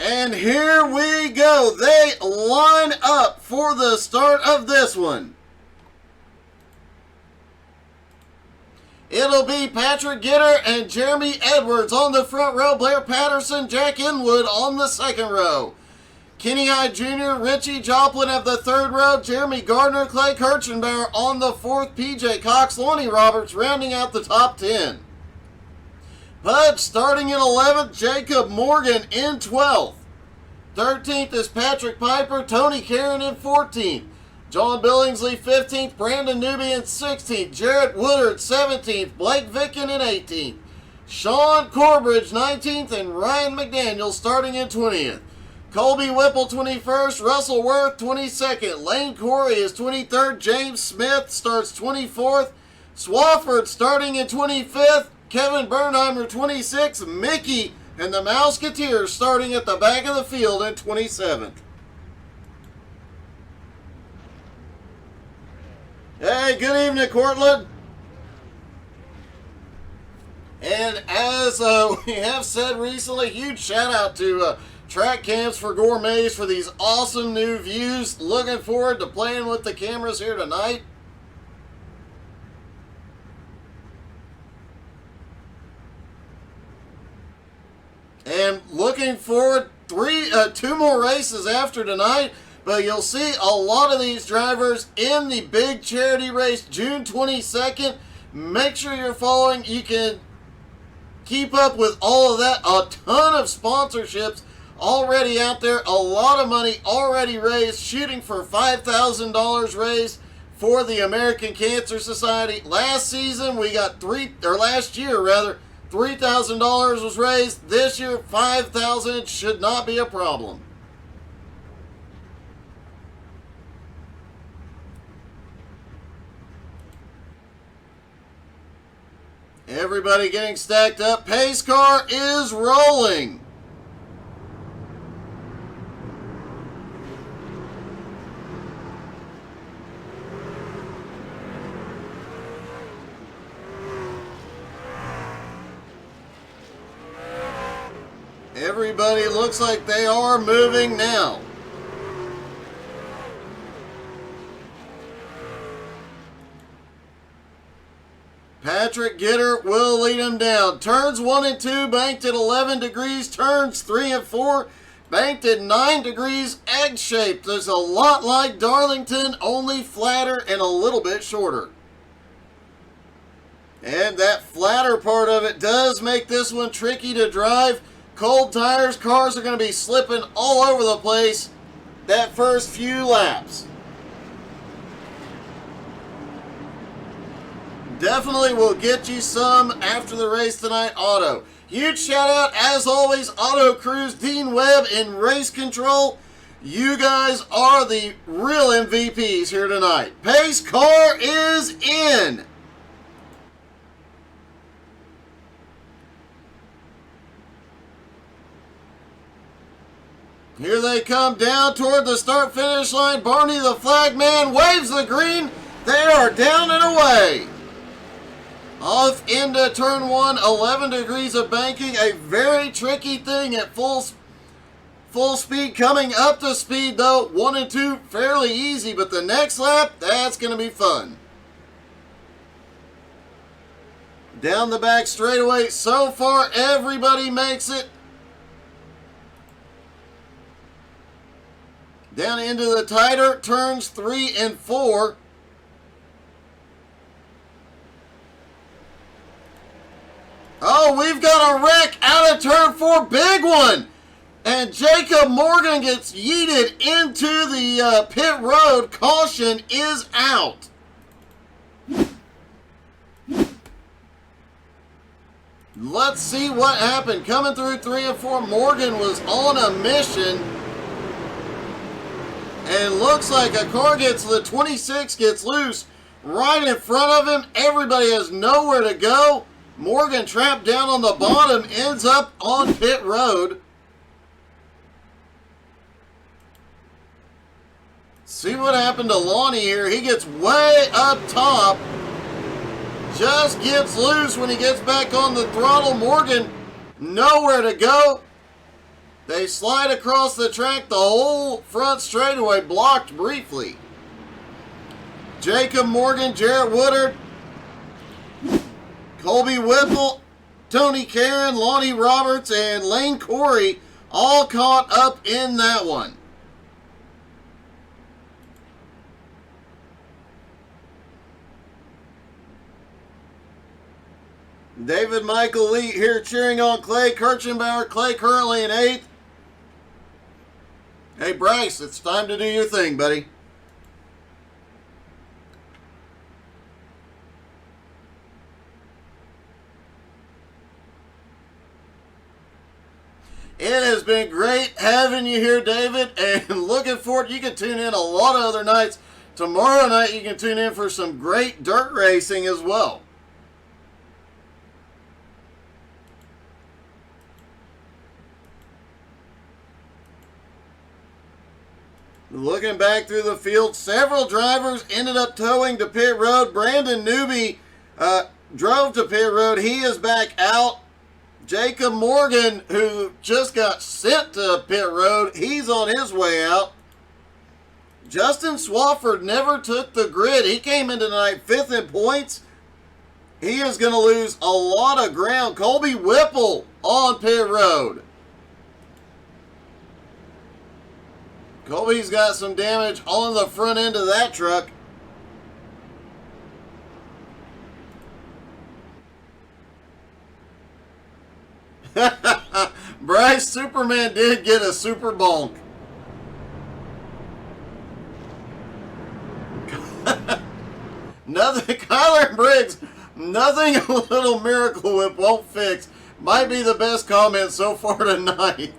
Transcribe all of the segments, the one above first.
And here we go. They line up for the start of this one. It'll be Patrick Gitter and Jeremy Edwards on the front row. Blair Patterson, Jack Inwood on the second row. Kenny Hyde Jr., Richie Joplin of the third row. Jeremy Gardner, Clay Kirchenbauer on the fourth. PJ Cox, Lonnie Roberts rounding out the top 10. Pudge starting in 11th. Jacob Morgan in 12th. 13th is Patrick Piper. Tony Caron in 14th. John Billingsley 15th. Brandon Newby in 16th. Jarrett Woodard 17th. Blake Vicken in 18th. Sean Corbridge 19th. And Ryan McDaniel starting in 20th. Colby Whipple 21st. Russell Worth 22nd. Lane Corey is 23rd. James Smith starts 24th. Swafford starting in 25th. Kevin Bernheimer 26th. Mickey and the Mouseketeers starting at the back of the field in 27th. Hey, good evening, Cortland. And as we have said recently, huge shout out to Track Camps for Gourmets for these awesome new views. Looking forward to playing with the cameras here tonight. And looking forward, two more races after tonight. But you'll see a lot of these drivers in the big charity race June 22nd. Make sure you're following. You can keep up with all of that. A ton of sponsorships already out there. A lot of money already raised. Shooting for $5,000 raised for the American Cancer Society. Last season we got last year rather, $3,000 was raised. This year, $5,000 should not be a problem. Everybody getting stacked up. Pace car is rolling. Everybody looks like they are moving now. Patrick Gitter will lead him down. Turns 1 and 2 banked at 11 degrees. Turns 3 and 4 banked at 9 degrees. Egg-shaped. There's a lot like Darlington, only flatter and a little bit shorter. And that flatter part of it does make this one tricky to drive. Cold tires, cars are going to be slipping all over the place that first few laps. Definitely will get you some after the race tonight, Auto. Huge shout out, as always, Auto Crews, Dean Webb in race control. You guys are the real MVPs here tonight. Pace car is in. Here they come down toward the start-finish line. Barney the flag man waves the green. They are down and away. Off into turn 1, 11 degrees of banking. A very tricky thing at full speed. Coming up to speed though, 1 and 2 fairly easy, but the next lap, that's going to be fun. Down the back straightaway, so far everybody makes it. Down into the tighter turns 3 and 4. Oh, we've got a wreck out of turn 4. Big one. And Jacob Morgan gets yeeted into the pit road. Caution is out. Let's see what happened. Coming through 3 and 4, Morgan was on a mission. And looks like a car the 26 gets loose right in front of him. Everybody has nowhere to go. Morgan trapped down on the bottom, ends up on pit road. See what happened to Lonnie here. He gets way up top. Just gets loose when he gets back on the throttle. Morgan, nowhere to go. They slide across the track, the whole front straightaway blocked briefly. Jacob Morgan, Jarrett Woodard, Colby Whipple, Tony Caron, Lonnie Roberts, and Lane Corey all caught up in that one. David Michael Lee here cheering on Clay Kirchenbauer. Clay currently in 8th. Hey, Bryce, it's time to do your thing, buddy. It has been great having you here, David, and looking forward. You can tune in a lot of other nights. Tomorrow night, you can tune in for some great dirt racing as well. Looking back through the field, several drivers ended up towing to pit road. Brandon Newby drove to pit road. He is back out. Jacob Morgan, who just got sent to pit road, he's on his way out. Justin Swafford never took the grid. He came in tonight 5th in points. He is going to lose a lot of ground. Colby Whipple on pit road. Colby's got some damage on the front end of that truck. Bryce Superman did get a super bonk. Nothing, Kyler Briggs, nothing a little Miracle Whip won't fix. Might be the best comment so far tonight.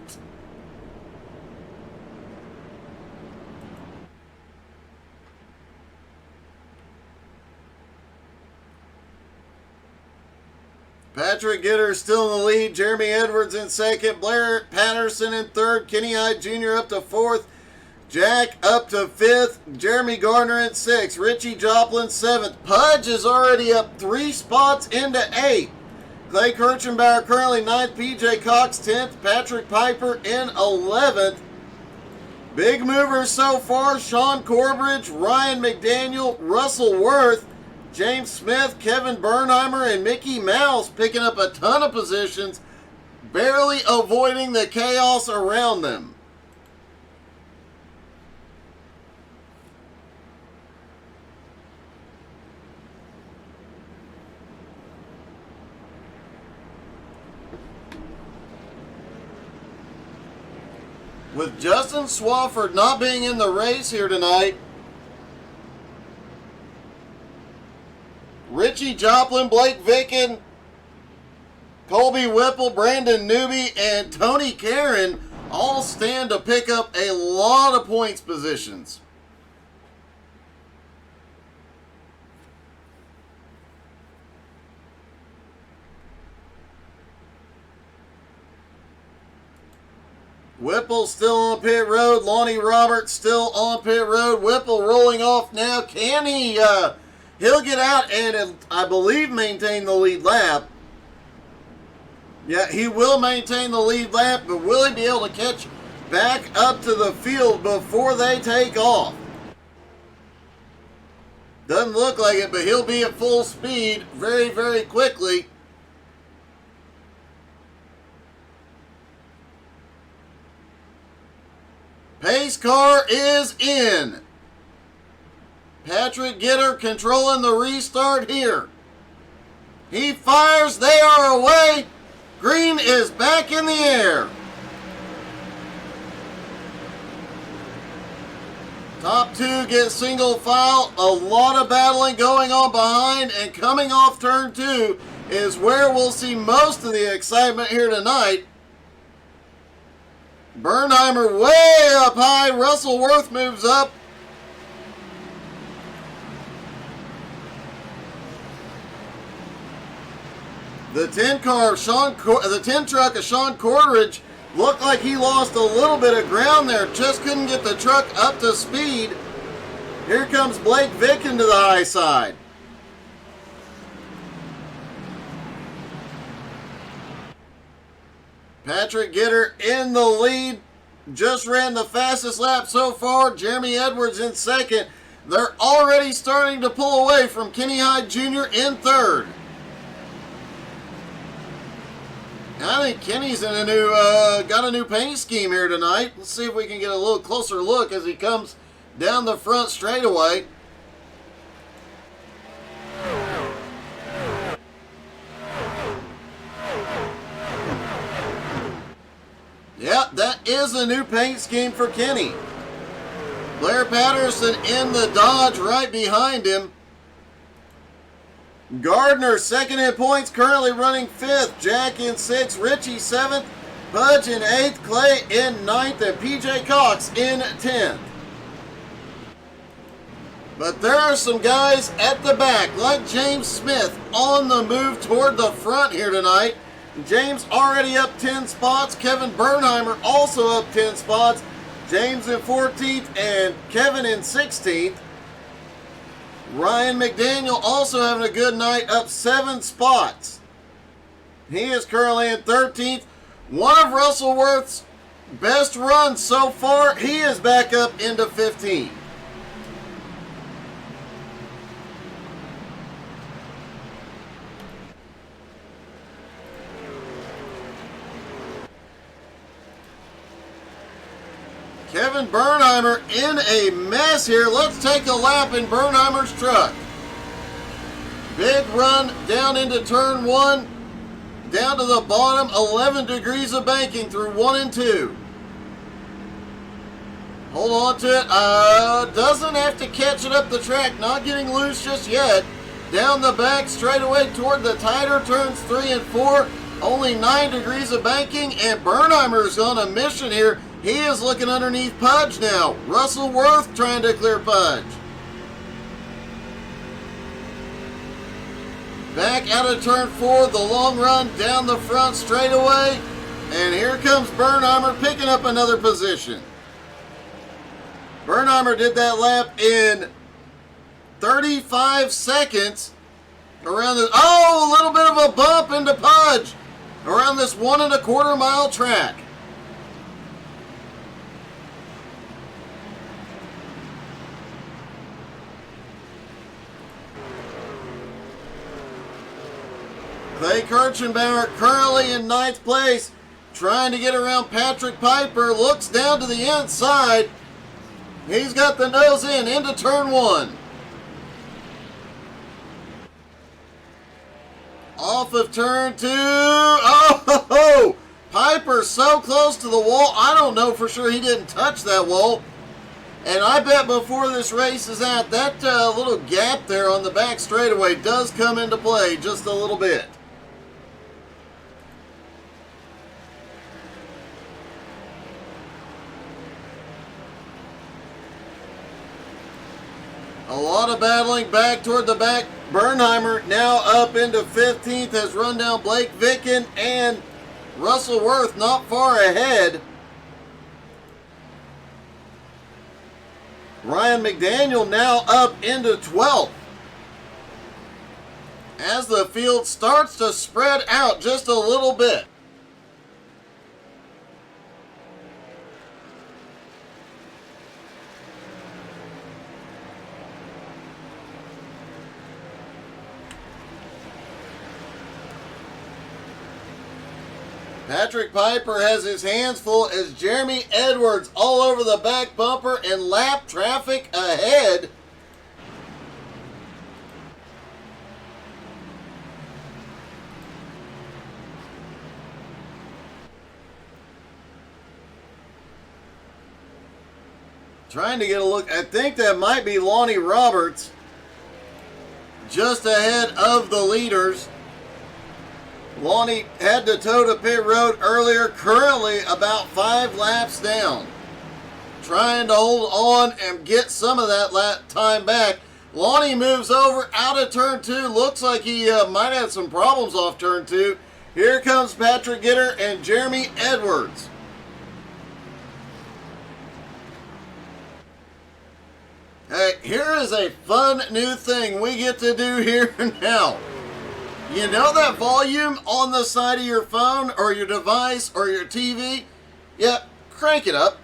Patrick Gitter still in the lead. Jeremy Edwards in 2nd. Blair Patterson in 3rd. Kenny Hyde Jr. up to 4th. Jack up to 5th. Jeremy Gardner in 6th. Richie Joplin 7th. Pudge is already up 3 spots into 8th. Clay Kirchenbauer currently 9th. PJ Cox 10th. Patrick Piper in 11th. Big movers so far. Sean Corbridge, Ryan McDaniel, Russell Worth, James Smith, Kevin Bernheimer, and Mickey Mouse picking up a ton of positions, barely avoiding the chaos around them. With Justin Swafford not being in the race here tonight, Richie Joplin, Blake Vicken, Colby Whipple, Brandon Newby, and Tony Caron all stand to pick up a lot of points positions. Whipple still on pit road. Lonnie Roberts still on pit road. Whipple rolling off now. Can he... He'll get out and, I believe, maintain the lead lap. Yeah, he will maintain the lead lap, but will he be able to catch back up to the field before they take off? Doesn't look like it, but he'll be at full speed very, very quickly. Pace car is in. Patrick Gitter controlling the restart here. He fires. They are away. Green is back in the air. Top 2 get single file. A lot of battling going on behind, and coming off turn 2 is where we'll see most of the excitement here tonight. Bernheimer way up high. Russell Worth moves up. The 10 truck of Sean Corbridge looked like he lost a little bit of ground there. Just couldn't get the truck up to speed. Here comes Blake Vicken to the high side. Patrick Gitter in the lead. Just ran the fastest lap so far. Jeremy Edwards in second. They're already starting to pull away from Kenny Hyde Jr. in third. I think Kenny's in a new, got a new paint scheme here tonight. Let's see if we can get a little closer look as he comes down the front straightaway. Yeah, that is a new paint scheme for Kenny. Blair Patterson in the Dodge right behind him. Gardner second in points, currently running fifth. Jack in sixth, Richie seventh, Pudge in eighth, Clay in ninth, and PJ Cox in 10th. But there are some guys at the back, like James Smith, on the move toward the front here tonight. James already up 10 spots. Kevin Bernheimer also up 10 spots. James in 14th and Kevin in 16th. Ryan McDaniel also having a good night, up 7 spots. He is currently in 13th. One of Russell Worth's best runs so far, he is back up into 15th. Kevin Bernheimer in a mess here. Let's take a lap in Bernheimer's truck. Big run down into turn 1. Down to the bottom. 11 degrees of banking through 1 and 2. Hold on to it. Doesn't have to catch it up the track. Not getting loose just yet. Down the back straightaway toward the tighter turns 3 and 4. Only 9 degrees of banking. And Bernheimer is on a mission here. He is looking underneath Pudge now. Russell Worth trying to clear Pudge. Back out of turn 4, the long run down the front straightaway. And here comes Bernheimer picking up another position. Bernheimer did that lap in 35 seconds. Around this, a little bit of a bump into Pudge. Around this 1 1/4 mile track. Clay Kirchenbauer currently in 9th place, trying to get around Patrick Piper. Looks down to the inside. He's got the nose in into turn 1. Off of turn 2. Oh, Piper so close to the wall. I don't know for sure he didn't touch that wall. And I bet before this race is out, that little gap there on the back straightaway does come into play just a little bit. A lot of battling back toward the back. Bernheimer now up into 15th, has run down Blake Vicken and Russell Worth not far ahead. Ryan McDaniel now up into 12th. As the field starts to spread out just a little bit. Patrick Piper has his hands full as Jeremy Edwards all over the back bumper and lap traffic ahead. Trying to get a look. I think that might be Lonnie Roberts just ahead of the leaders. Lonnie had to toe to pit road earlier, currently about 5 laps down. Trying to hold on and get some of that lap time back. Lonnie moves over out of turn 2. Looks like he might have some problems off turn 2. Here comes Patrick Gitter and Jeremy Edwards. Hey, here is a fun new thing we get to do here now. You know that volume on the side of your phone or your device or your TV? Yep, crank it up.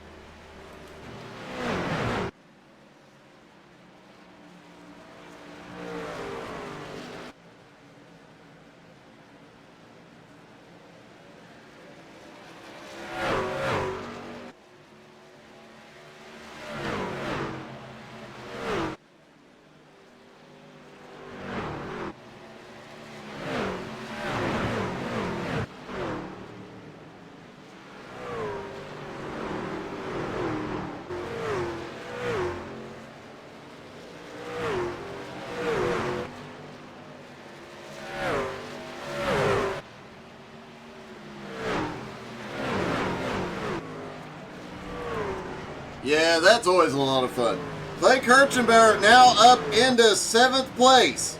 Yeah, that's always a lot of fun. Clay Kirchenbauer now up into 7th place.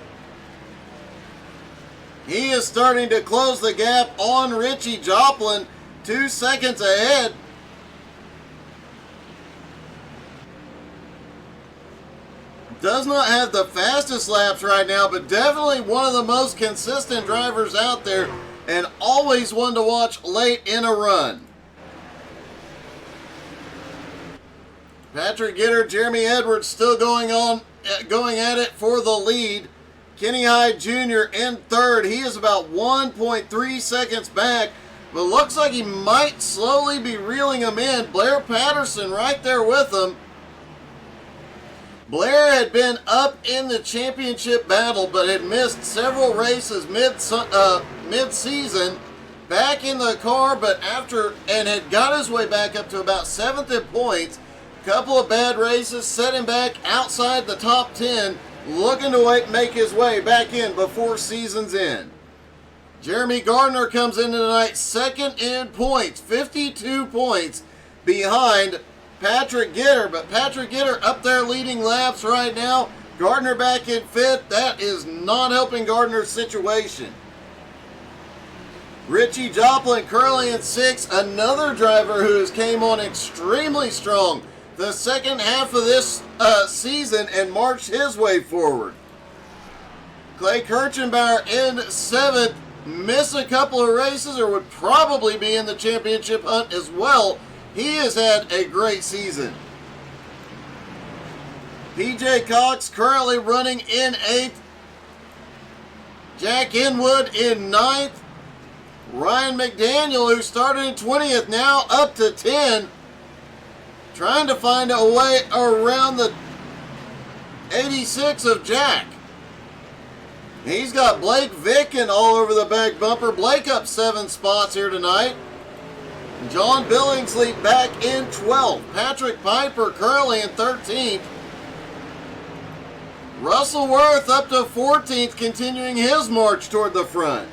He is starting to close the gap on Richie Joplin, 2 seconds ahead. Does not have the fastest laps right now, but definitely one of the most consistent drivers out there and always one to watch late in a run. Patrick Gitter, Jeremy Edwards still going at it for the lead. Kenny Hyde Jr. in 3rd. He is about 1.3 seconds back, but looks like he might slowly be reeling him in. Blair Patterson right there with him. Blair had been up in the championship battle, but had missed several races mid-season. Back in the car, but and had got his way back up to about 7th in points. Couple of bad races set him back outside the top 10, looking to make his way back in before season's end. Jeremy Gardner comes in tonight 2nd in points, 52 points behind Patrick Gitter, but Patrick Gitter up there leading laps right now. Gardner back in 5th. That is not helping Gardner's situation. Richie Joplin currently in 6th, another driver who has came on extremely strong the second half of this season and marched his way forward. Clay Kirchenbauer in 7th, missed a couple of races or would probably be in the championship hunt as well. He has had a great season. PJ Cox currently running in 8th. Jack Inwood in 9th. Ryan McDaniel, who started in 20th, now up to 10. Trying to find a way around the 86 of Jack. He's got Blake Vicken all over the back bumper. Blake up 7 spots here tonight. John Billingsley back in 12th. Patrick Piper currently in 13th. Russell Worth up to 14th, continuing his march toward the front.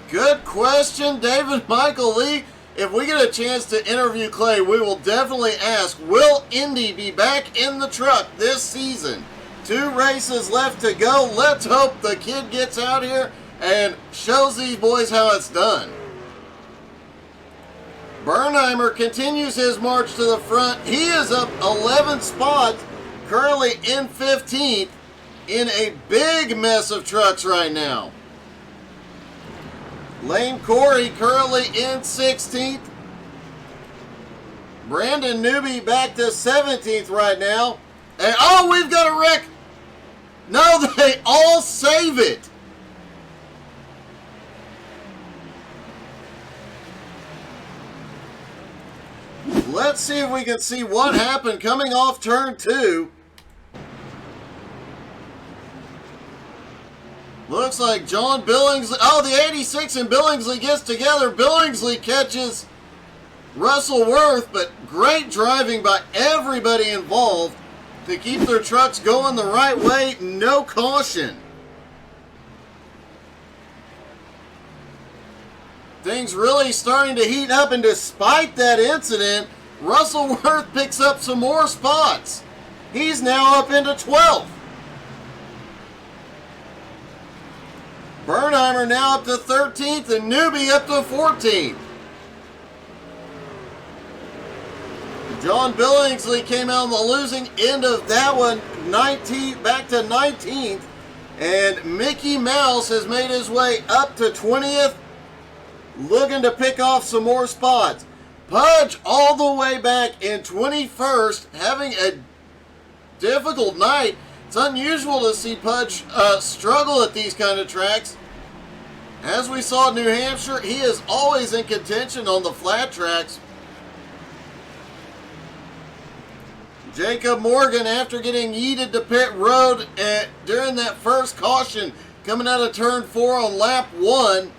Good question, David Michael Lee. If we get a chance to interview Clay, we will definitely ask, will Indy be back in the truck this season? 2 races left to go. Let's hope the kid gets out here and shows these boys how it's done. Bernheimer continues his march to the front. He is up 11 spots, currently in 15th, in a big mess of trucks right now. Lane Corey currently in 16th. Brandon Newby back to 17th right now. And oh, we've got a wreck. No, they all save it. Let's see if we can see what happened coming off turn 2. Looks like John Billingsley. Oh, the 86 and Billingsley gets together. Billingsley catches Russell Worth, but great driving by everybody involved to keep their trucks going the right way. No caution. Things really starting to heat up, and despite that incident, Russell Worth picks up some more spots. He's now up into 12th. Bernheimer now up to 13th and Newby up to 14th. John Billingsley came out on the losing end of that one, back to 19th. And Mickey Mouse has made his way up to 20th, looking to pick off some more spots. Pudge all the way back in 21st, having a difficult night. It's unusual to see Pudge struggle at these kind of tracks. As we saw in New Hampshire, he is always in contention on the flat tracks. Jacob Morgan, after getting yeeted to pit road during that first caution, coming out of turn 4 on lap 1,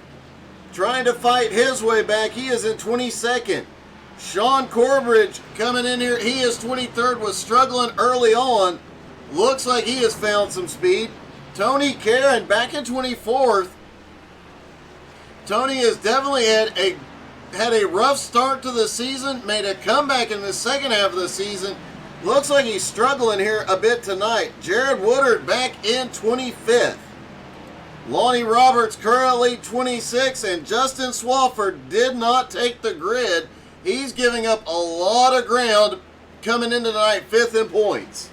trying to fight his way back. He is in 22nd. Sean Corbridge coming in here. He is 23rd, was struggling early on. Looks like he has found some speed. Tony Caron back in 24th. Tony has definitely had a rough start to the season, made a comeback in the second half of the season. Looks like he's struggling here a bit tonight. Jared Woodard back in 25th. Lonnie Roberts currently 26th, and Justin Swafford did not take the grid. He's giving up a lot of ground coming into tonight, 5th in points.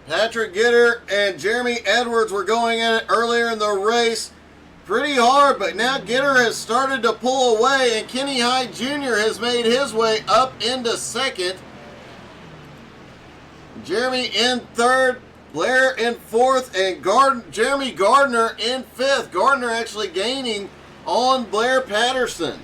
Patrick Gitter and Jeremy Edwards were going at it earlier in the race pretty hard, but now Gitter has started to pull away, and Kenny Hyde Jr. has made his way up into 2nd. Jeremy in 3rd, Blair in 4th, and Jeremy Gardner in 5th. Gardner actually gaining on Blair Patterson.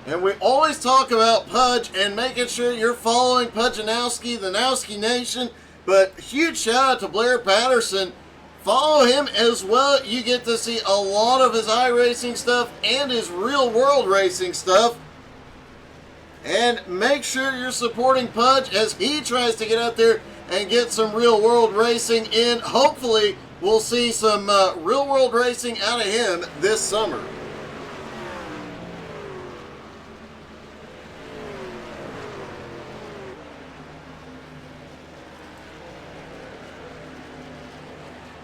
And we always talk about Pudge and making sure you're following Pudge and Nowski, the Nowski Nation. But huge shout out to Blair Patterson. Follow him as well. You get to see a lot of his iRacing stuff and his real world racing stuff. And make sure you're supporting Pudge as he tries to get out there and get some real world racing in. Hopefully we'll see some real world racing out of him this summer.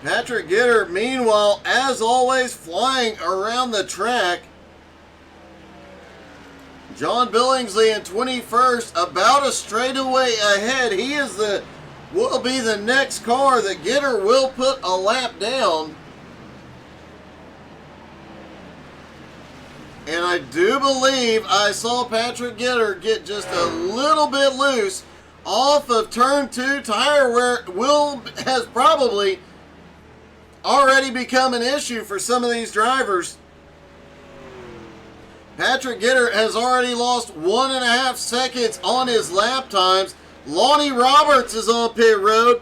Patrick Gitter, meanwhile, as always, flying around the track. John Billingsley in 21st, about a straightaway ahead. He will be the next car that Gitter will put a lap down. And I do believe I saw Patrick Gitter get just a little bit loose off of turn 2 tire, where it has probably already become an issue for some of these drivers. Patrick Gitter has already lost 1.5 seconds on his lap times. Lonnie Roberts is on pit road.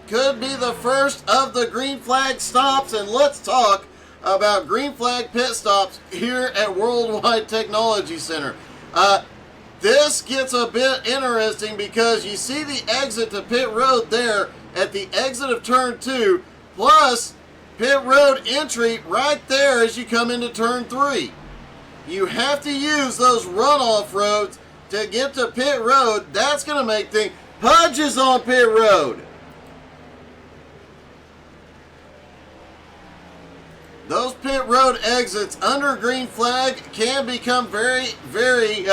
Could be the first of the green flag stops, and let's talk about green flag pit stops here at Worldwide Technology Center. This gets a bit interesting because you see the exit to pit road there at the exit of turn 2. Plus, pit road entry right there as you come into turn 3. You have to use those runoff roads to get to pit road. That's going to make things. Pudge is on pit road. Those pit road exits under green flag can become very, very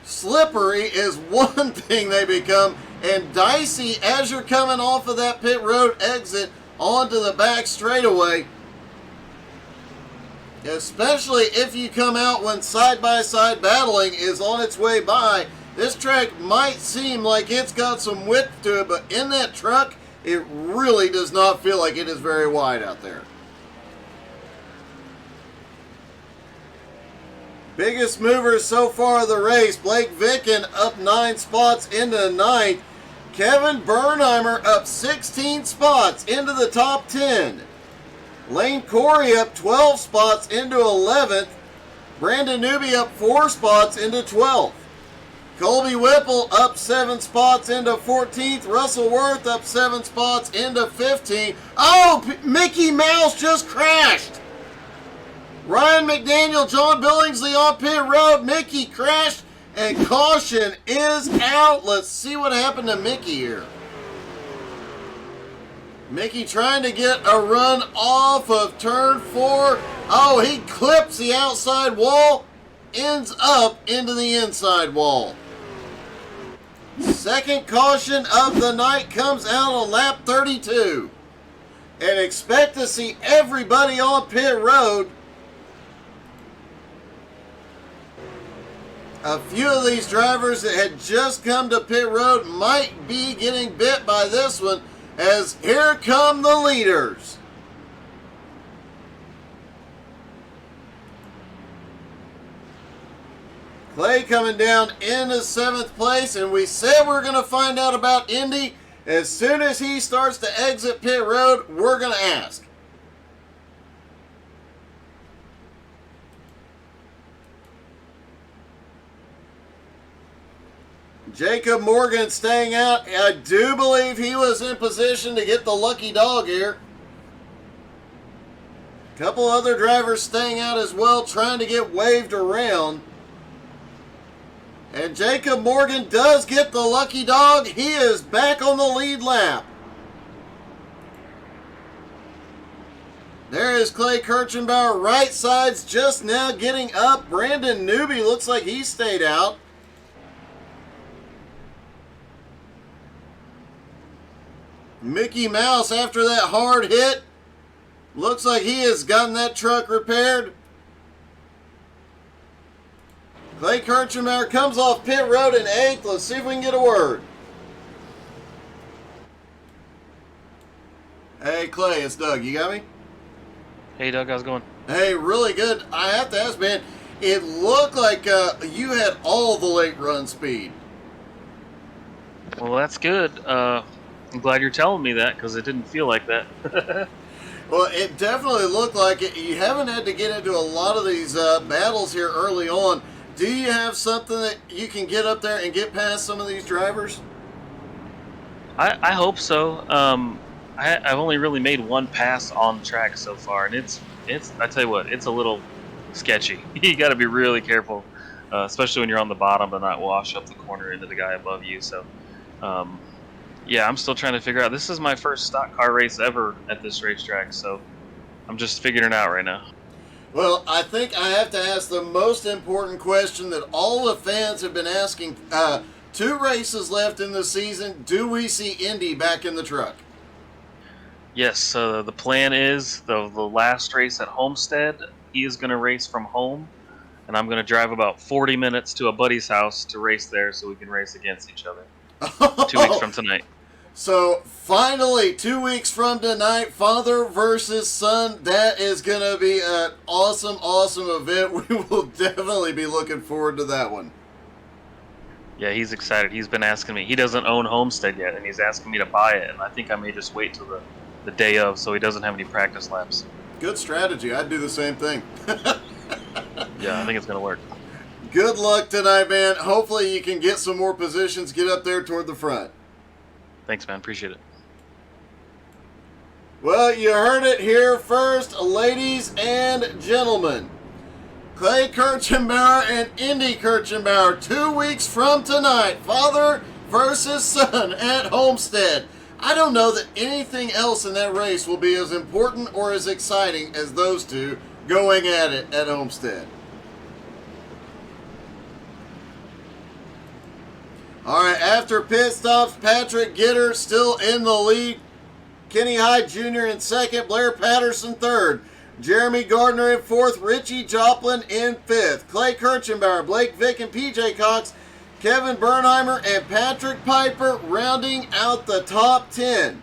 slippery is one thing they become, and dicey as you're coming off of that pit road exit onto the back straightaway, especially if you come out when side-by-side battling is on its way by. This track might seem like it's got some width to it, but in that truck, it really does not feel like it is very wide out there. Biggest movers so far of the race, Blake Vicken up 9 spots into 9th. Kevin Bernheimer up 16 spots into the top 10. Lane Corey up 12 spots into 11th. Brandon Newby up 4 spots into 12th. Colby Whipple up 7 spots into 14th. Russell Worth up 7 spots into 15th. Oh, Mickey Mouse just crashed. Ryan McDaniel, John Billingsley on pit road. Mickey crashed And caution is out. Let's see what happened to Mickey here. Mickey trying to get a run off of turn 4. Oh, he clips the outside wall. Ends up into the inside wall. Second caution of the night comes out on lap 32. And expect to see everybody on pit road. A few of these drivers that had just come to pit road might be getting bit by this one, as here come the leaders. Clay coming down into 7th place, and we said we're going to find out about Indy. As soon as he starts to exit pit road, we're going to ask. Jacob Morgan staying out. I do believe he was in position to get the lucky dog here. A couple other drivers staying out as well, trying to get waved around. And Jacob Morgan does get the lucky dog. He is back on the lead lap. There is Clay Kirchenbauer. Right side's just now getting up. Brandon Newby looks like he stayed out. Mickey Mouse, after that hard hit, looks like he has gotten that truck repaired. Clay Kirchenbauer comes off pit road in 8th. Let's see if we can get a word. Hey, Clay, it's Doug. You got me? Hey, Doug, how's it going? Hey, really good. I have to ask, man, it looked like you had all the late run speed. Well, that's good. I'm glad you're telling me that, because it didn't feel like that. Well, it definitely looked like it. You haven't had to get into a lot of these battles here early on. Do you have something that you can get up there and get past some of these drivers? I hope so. I've only really made one pass on track so far, and it's I tell you what, it's a little sketchy. You got to be really careful, especially when you're on the bottom, to not wash up the corner into the guy above you. So, yeah, I'm still trying to figure out. This is my first stock car race ever at this racetrack, so I'm just figuring it out right now. Well, I think I have to ask the most important question that all the fans have been asking. 2 races left in the season. Do we see Indy back in the truck? Yes, the plan is the last race at Homestead, he is going to race from home, and I'm going to drive about 40 minutes to a buddy's house to race there so we can race against each other. 2 weeks from tonight. So, finally, 2 weeks from tonight, father versus son. That is going to be an awesome, awesome event. We will definitely be looking forward to that one. Yeah, he's excited. He's been asking me. He doesn't own Homestead yet, and he's asking me to buy it, and I think I may just wait till the day of so he doesn't have any practice laps. Good strategy. I'd do the same thing. Yeah, I think it's going to work. Good luck tonight, man. Hopefully you can get some more positions, get up there toward the front. Thanks, man. Appreciate it. Well, you heard it here first, ladies and gentlemen. Clay Kirchenbauer and Indy Kirchenbauer, 2 weeks from tonight. Father versus son at Homestead. I don't know that anything else in that race will be as important or as exciting as those two going at it at Homestead. All right, after pit stops, Patrick Gitter still in the lead. Kenny Hyde Jr. in 2nd, Blair Patterson 3rd. Jeremy Gardner in 4th, Richie Joplin in 5th. Clay Kirchenbauer, Blake Vicken, PJ Cox, Kevin Bernheimer, and Patrick Piper rounding out the top 10.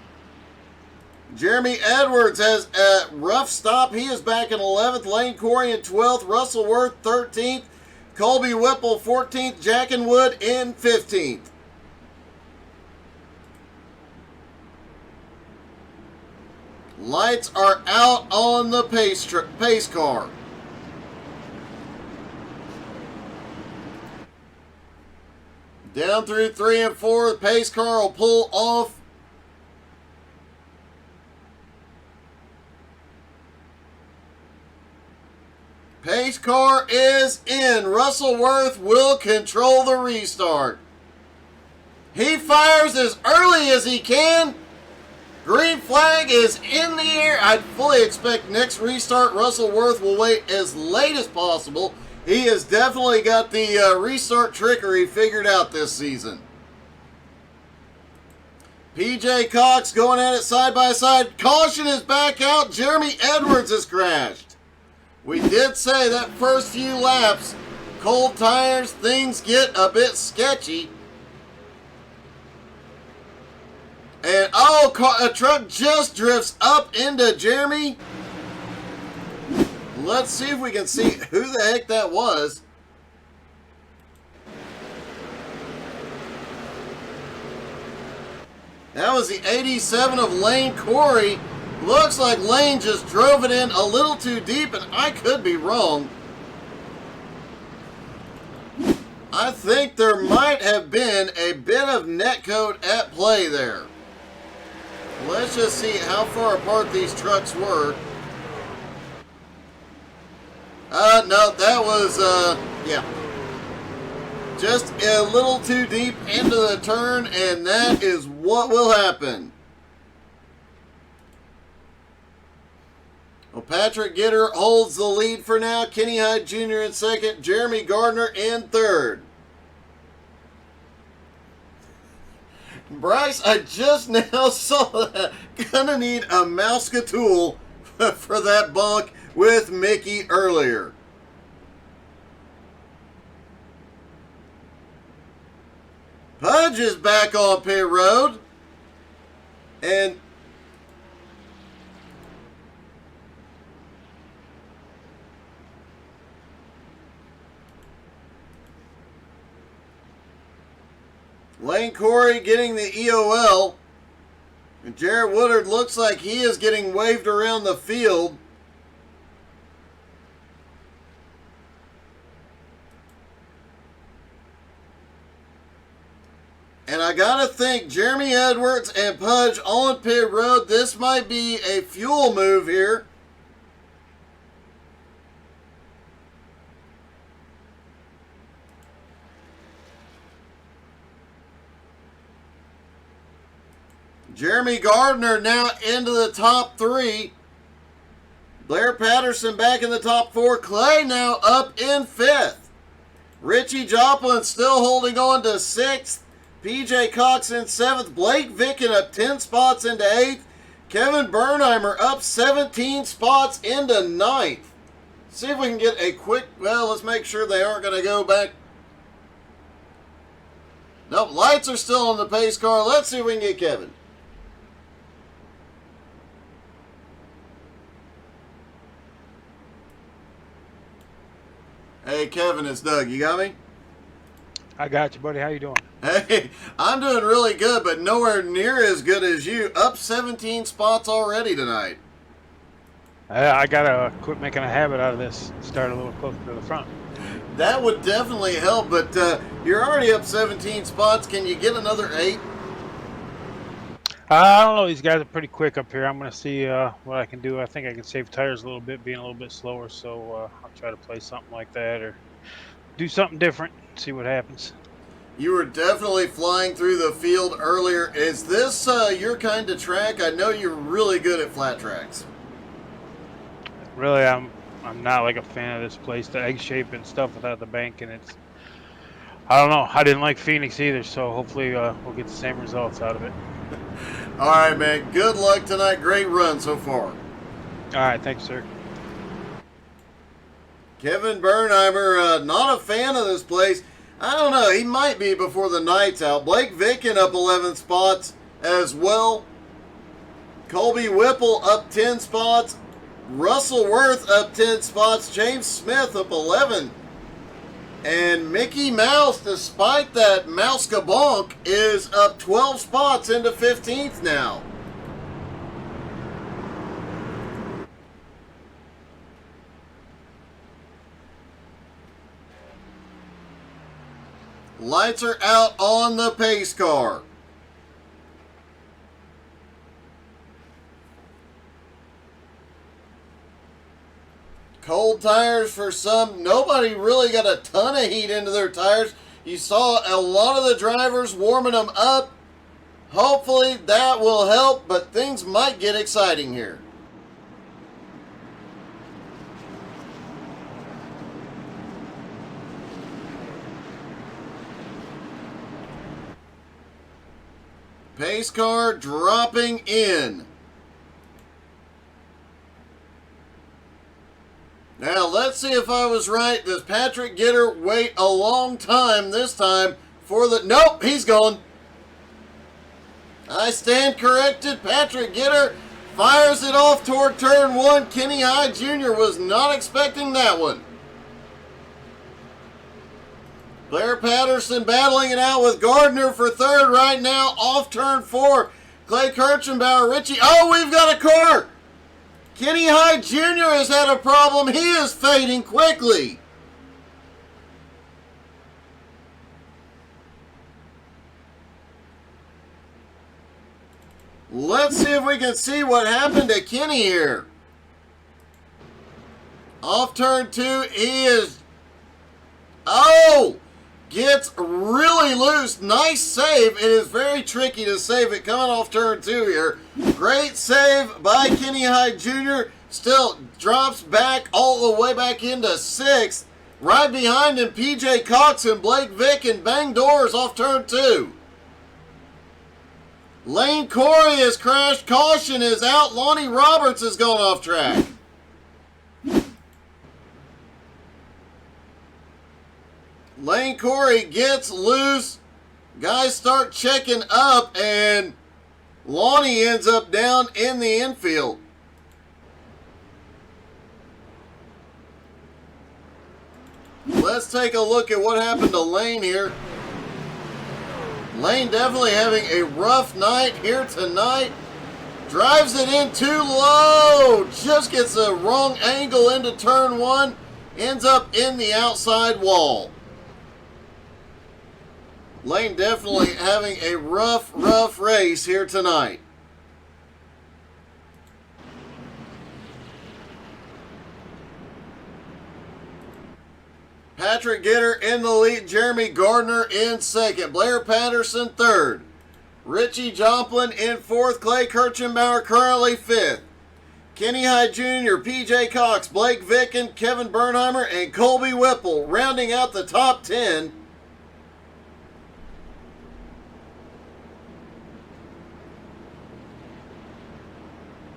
Jeremy Edwards has a rough stop. He is back in 11th. Lane Corey in 12th. Russell Worth 13th. Colby Whipple 14th. Jack and Wood in 15th. Lights are out on the pace car. Down through 3 and 4, the pace car will pull off. Pace car is in. Russell Worth will control the restart. He fires as early as he can. Green flag is in the air. I fully expect next restart Russell Worth will wait as late as possible. He has definitely got the restart trickery figured out this season. PJ Cox going at it side by side. Caution is back out. Jeremy Edwards has crashed. We did say that first few laps, cold tires, things get a bit sketchy. And, a truck just drifts up into Jeremy. Let's see if we can see who the heck that was. That was the 87 of Lane Corey. Looks like Lane just drove it in a little too deep, and I could be wrong. I think there might have been a bit of netcode at play there. Let's just see how far apart these trucks were. No, that was, yeah. Just a little too deep into the turn, and that is what will happen. Well, Patrick Gitter holds the lead for now. Kenny Hyde Jr. in second. Jeremy Gardner in third. Bryce, I just now saw that. Gonna need a Nowski tool for that bonk with Mickey earlier. Pudge is back on pit road. And Lane Corey getting the EOL. And Jarrett Woodard looks like he is getting waved around the field. And I gotta think, Jeremy Edwards and Pudge on pit road, this might be a fuel move here. Jeremy Gardner now into the top three. Blair Patterson back in the top four. Clay now up in fifth. Richie Joplin still holding on to sixth. PJ Cox in seventh. Blake Vicken up 10 spots into eighth. Kevin Bernheimer up 17 spots into ninth. See if we can get a quick, well, let's make sure they aren't going to go back. Nope, lights are still on the pace car. Let's see if we can get Kevin. Hey, Kevin, it's Doug. You got me? I got you, buddy. How you doing? Hey, I'm doing really good, but nowhere near as good as you. Up 17 spots already tonight. I got to quit making a habit out of this. Start a little closer to the front. That would definitely help, but you're already up 17 spots. Can you get another 8? I don't know. These guys are pretty quick up here. I'm going to see what I can do. I think I can save tires a little bit, being a little bit slower, so I'll try to play something like that or do something different, see what happens. You were definitely flying through the field earlier. Is this your kind of track? I know you're really good at flat tracks. Really, I'm not like a fan of this place. The egg shape and stuff without the bank, and it's, I don't know. I didn't like Phoenix either, so hopefully we'll get the same results out of it. All right, man. Good luck tonight. Great run so far. All right, thanks, sir. Kevin Bernheimer, not a fan of this place. I don't know. He might be before the night's out. Blake Vicken up 11 spots as well. Colby Whipple up 10 spots. Russell Worth up 10 spots. James Smith up 11. And Mickey Mouse, despite that Nowski bonk, is up 12 spots into 15th now. Lights are out on the pace car. Cold tires for some. Nobody really got a ton of heat into their tires. You saw a lot of the drivers warming them up. Hopefully that will help, but things might get exciting here. Pace car dropping in. Now, let's see if I was right. Does Patrick Gitter wait a long time this time for the... Nope, he's gone. I stand corrected. Patrick Gitter fires it off toward turn 1. Kenny Hyde Jr. was not expecting that one. Blair Patterson battling it out with Gardner for third right now. Off turn 4. Clay Kirchenbauer, Richie. Oh, we've got a car. Kenny Hyde Jr. has had a problem. He is fading quickly. Let's see if we can see what happened to Kenny here. Off turn 2, he is... Oh! Gets really loose. Nice save. It is very tricky to save it coming off turn 2 here. Great save by Kenny Hyde Jr. Still drops back all the way back into 6th. Right behind him, PJ Cox and Blake Vicken bang doors off turn 2. Lane Corey has crashed. Caution is out. Lonnie Roberts has gone off track. Lane Corey gets loose. Guys start checking up, and Lonnie ends up down in the infield. Let's take a look at what happened to Lane here. Lane definitely having a rough night here tonight. Drives it in too low. Just gets the wrong angle into turn 1. Ends up in the outside wall. Lane definitely having a rough race here tonight. Patrick Gitter in the lead. Jeremy Gardner in second. Blair Patterson third. Richie Joplin in fourth. Clay Kirchenbauer currently fifth. Kenny Hyde Jr., PJ Cox, Blake Vicken, Kevin Bernheimer, and Colby Whipple rounding out the top 10.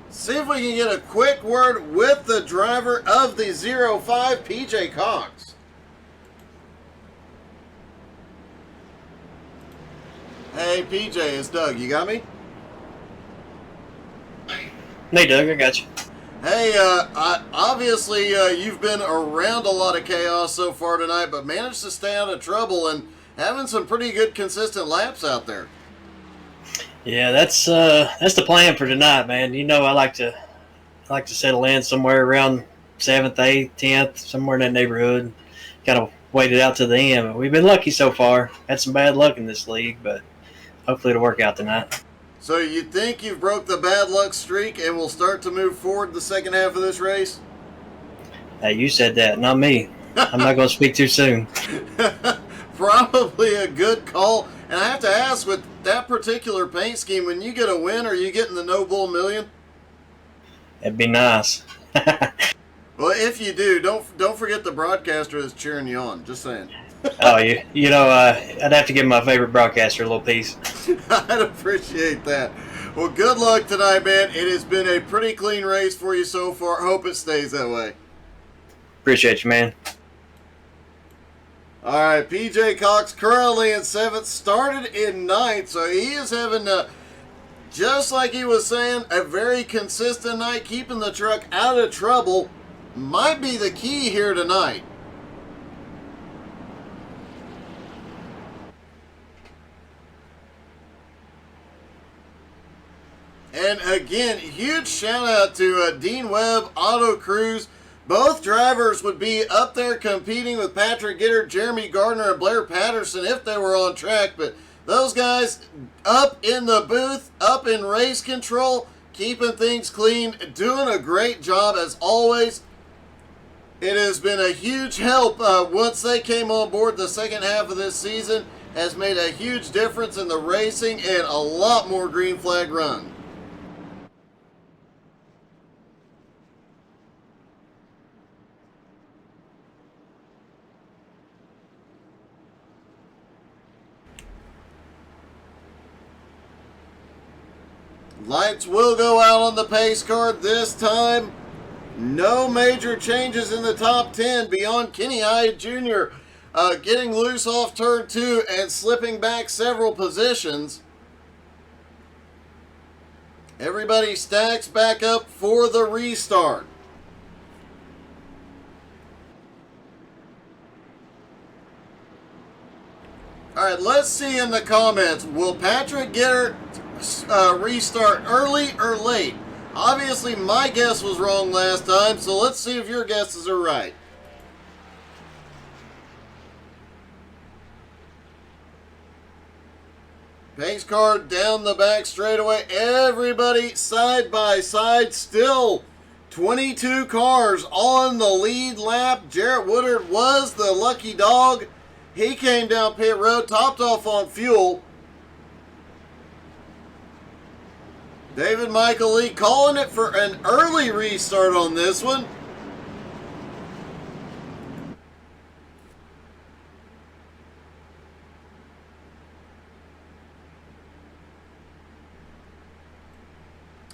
See if we can get a quick word with the driver of the 05, PJ Cox. Hey, PJ, it's Doug. You got me? Hey, Doug, I got you. Hey, obviously you've been around a lot of chaos so far tonight, but managed to stay out of trouble and having some pretty good consistent laps out there. Yeah, that's the plan for tonight, man. You know, I like to settle in somewhere around 7th, 8th, 10th, somewhere in that neighborhood. Kind of wait it out to the end. We've been lucky so far. Had some bad luck in this league, but hopefully it'll work out tonight. So you think you've broke the bad luck streak and will start to move forward the second half of this race? Hey, you said that, not me. I'm not going to speak too soon. Probably a good call. And I have to ask, with that particular paint scheme, when you get a win, are you getting the No Bull Million? That'd be nice. Well, if you do, don't forget the broadcaster that's cheering you on. Just saying. Oh, you know, I'd have to give my favorite broadcaster a little piece. I'd appreciate that. Well, good luck tonight, man. It has been a pretty clean race for you so far. Hope it stays that way. Appreciate you, man. All right, PJ Cox currently in 7th, started in 9th, so he is having, just like he was saying, a very consistent night, keeping the truck out of trouble. Might be the key here tonight. And again, huge shout out to Dean Webb, Auto Cruz. Both drivers would be up there competing with Patrick Gitter, Jeremy Gardner, and Blair Patterson if they were on track. But those guys up in the booth, up in race control, keeping things clean, doing a great job as always. It has been a huge help once they came on board. The second half of this season has made a huge difference in the racing and a lot more green flag run. Lights will go out on the pace card this time. No major changes in the top 10 beyond Kenny Hyde Jr. Getting loose off turn 2 and slipping back several positions. Everybody stacks back up for the restart. All right, let's see in the comments. Will Patrick Gitter restart early or late? Obviously, my guess was wrong last time, so let's see if your guesses are right. Pace car down the back straightaway. Everybody side by side. Still 22 cars on the lead lap. Jarrett Woodard was the lucky dog. He came down pit road, topped off on fuel. David Michael Lee calling it for an early restart on this one.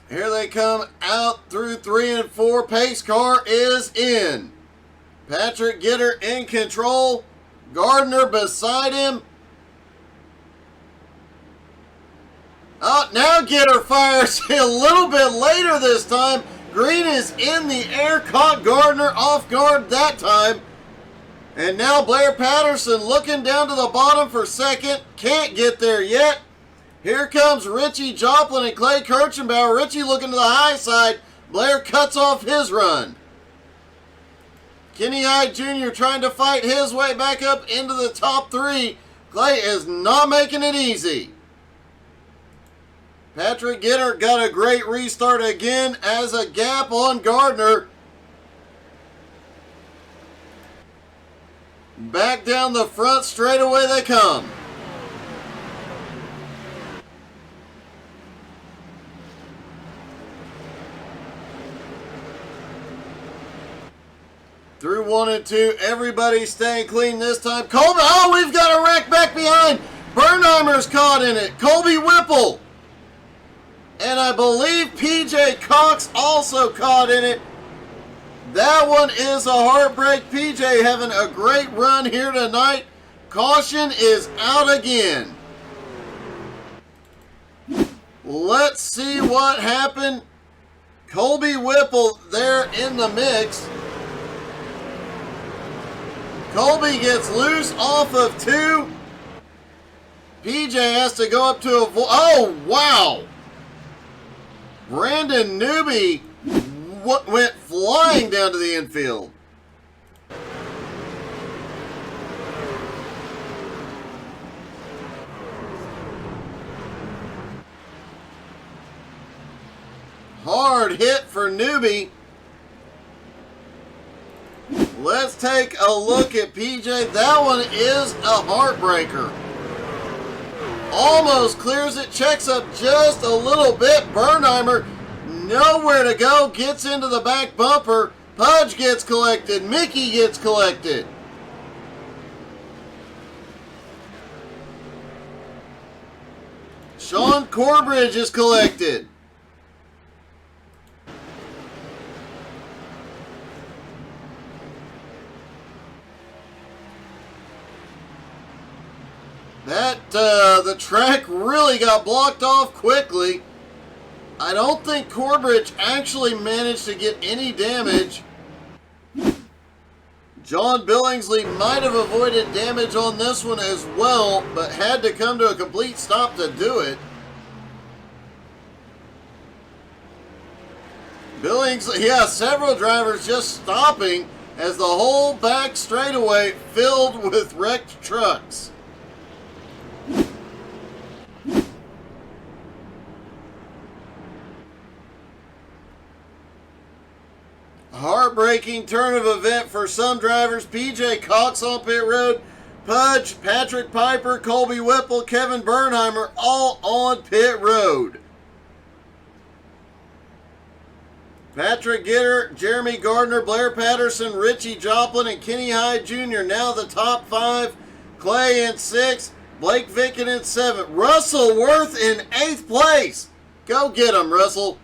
Here they come out through 3 and 4. Pace car is in. Patrick Gitter in control. Gardner beside him. Oh, now Gitter fires a little bit later this time. Green is in the air, caught Gardner off guard that time. And now Blair Patterson looking down to the bottom for second. Can't get there yet. Here comes Richie Joplin and Clay Kirchenbauer. Richie looking to the high side. Blair cuts off his run. Kenny Hyde Jr. trying to fight his way back up into the top 3. Clay is not making it easy. Patrick Gitter got a great restart again as a gap on Gardner. Back down the front straightaway they come. Through 1 and 2, everybody staying clean this time. Colby, oh, we've got a wreck back behind. Bernheimer's caught in it. Colby Whipple. And I believe PJ Cox also caught in it. That one is a heartbreak. PJ having a great run here tonight. Caution is out again. Let's see what happened. Colby Whipple there in the mix. Colby gets loose off of 2. PJ has to go up to a... Oh, wow. Brandon Newby went flying down to the infield. Hard hit for Newby. Let's take a look at PJ. That one is a heartbreaker. Almost clears it, checks up just a little bit. Bernheimer, nowhere to go, gets into the back bumper. Pudge gets collected. Mickey gets collected. Sean Corbridge is collected. The track really got blocked off quickly. I don't think Corbridge actually managed to get any damage. John Billingsley might have avoided damage on this one as well, but had to come to a complete stop to do it. Billingsley, yeah, several drivers just stopping as the whole back straightaway filled with wrecked trucks. Heartbreaking turn of event for some drivers. PJ Cox on pit road. Pudge, Patrick Piper, Colby Whipple, Kevin Bernheimer, all on pit road. Patrick Gitter, Jeremy Gardner, Blair Patterson, Richie Joplin, and Kenny Hyde Jr. now the top 5. Clay in 6th. Blake Vicken in 7th. Russell Worth in 8th place. Go get him, Russell.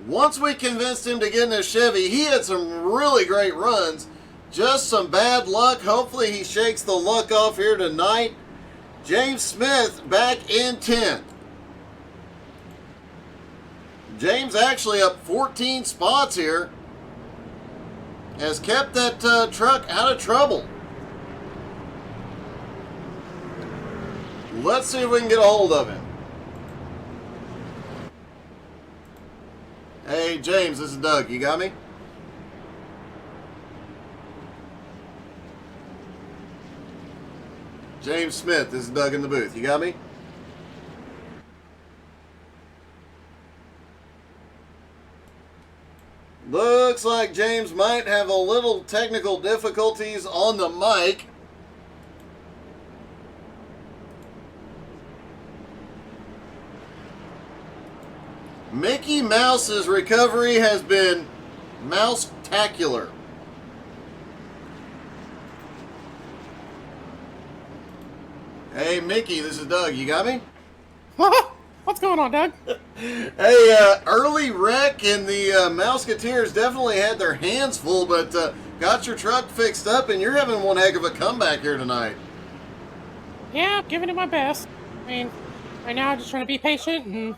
Once we convinced him to get in a Chevy, he had some really great runs. Just some bad luck. Hopefully he shakes the luck off here tonight. James Smith back in 10th. James actually up 14 spots here. Has kept that truck out of trouble. Let's see if we can get a hold of him. Hey, James, this is Doug. You got me? James Smith, this is Doug in the booth. You got me? Looks like James might have a little technical difficulties on the mic. Mickey Mouse's recovery has been mouse-tacular. Hey, Mickey, this is Doug. You got me? What's going on, Doug? Hey, early wreck, and the Mouseketeers definitely had their hands full, but got your truck fixed up, and you're having one heck of a comeback here tonight. Yeah, I'm giving it my best. I mean, right now I'm just trying to be patient and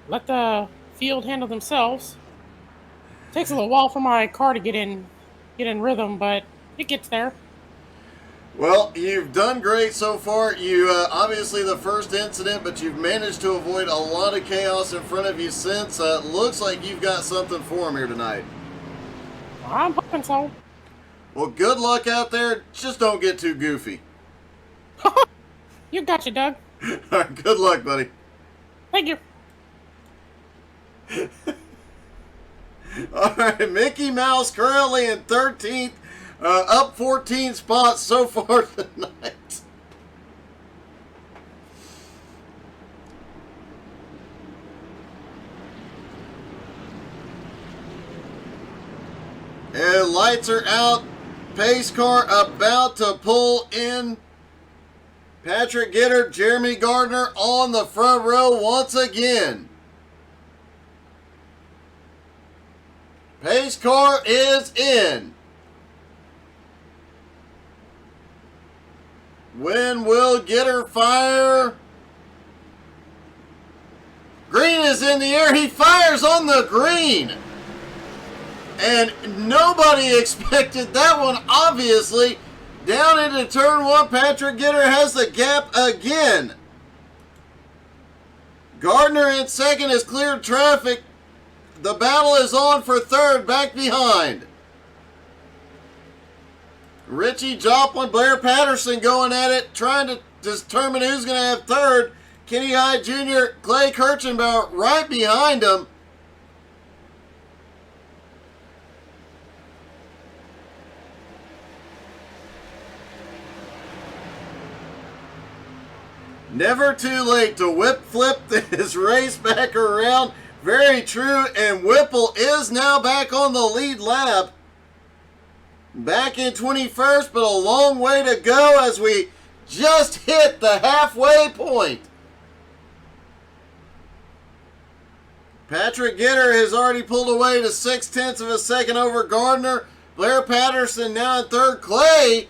let the field handle themselves. Takes a little while for my car to get in rhythm, but it gets there. Well, you've done great so far. You obviously the first incident, but you've managed to avoid a lot of chaos in front of you since. Looks like you've got something for him here tonight. I'm hoping so. Well, good luck out there. Just don't get too goofy. You gotcha, Doug. All right, good luck, buddy. Thank you. All right, Mickey Mouse currently in 13th. Up 14 spots so far tonight. And lights are out. Pace car about to pull in. Patrick Gitter, Jeremy Gardner on the front row once again. Pace car is in. When will Gitter fire? Green is in the air. He fires on the green. And nobody expected that one, obviously. Down into turn 1, Patrick Gitter has the gap again. Gardner in second has cleared traffic. The battle is on for third, back behind. Richie Joplin, Blair Patterson going at it, trying to determine who's going to have third. Kenny Hyde Jr., Clay Kirchenbauer right behind him. Never too late to whip flip this race back around. Very true, and Whipple is now back on the lead lap. Back in 21st, but a long way to go as we just hit the halfway point. Patrick Gitter has already pulled away to 0.6 of a second over Gardner. Blair Patterson now in third. Clay,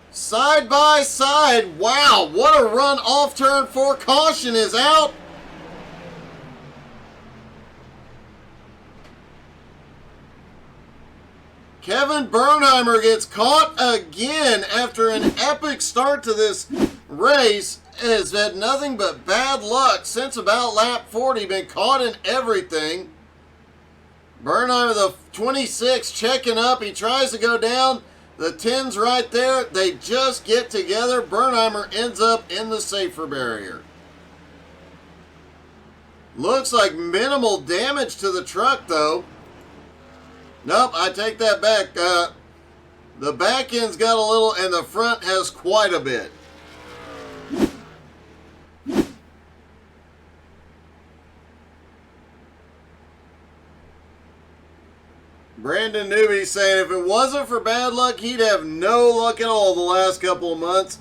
side by side. Wow, what a run off turn 4. Caution is out. Kevin Bernheimer gets caught again after an epic start to this race. Has had nothing but bad luck since about lap 40. Been caught in everything. Bernheimer, the 26, checking up. He tries to go down. The 10's right there. They just get together. Bernheimer ends up in the safer barrier. Looks like minimal damage to the truck, though. Nope, I take that back. The back end's got a little, and the front has quite a bit. Brandon Newby saying if it wasn't for bad luck, he'd have no luck at all the last couple of months.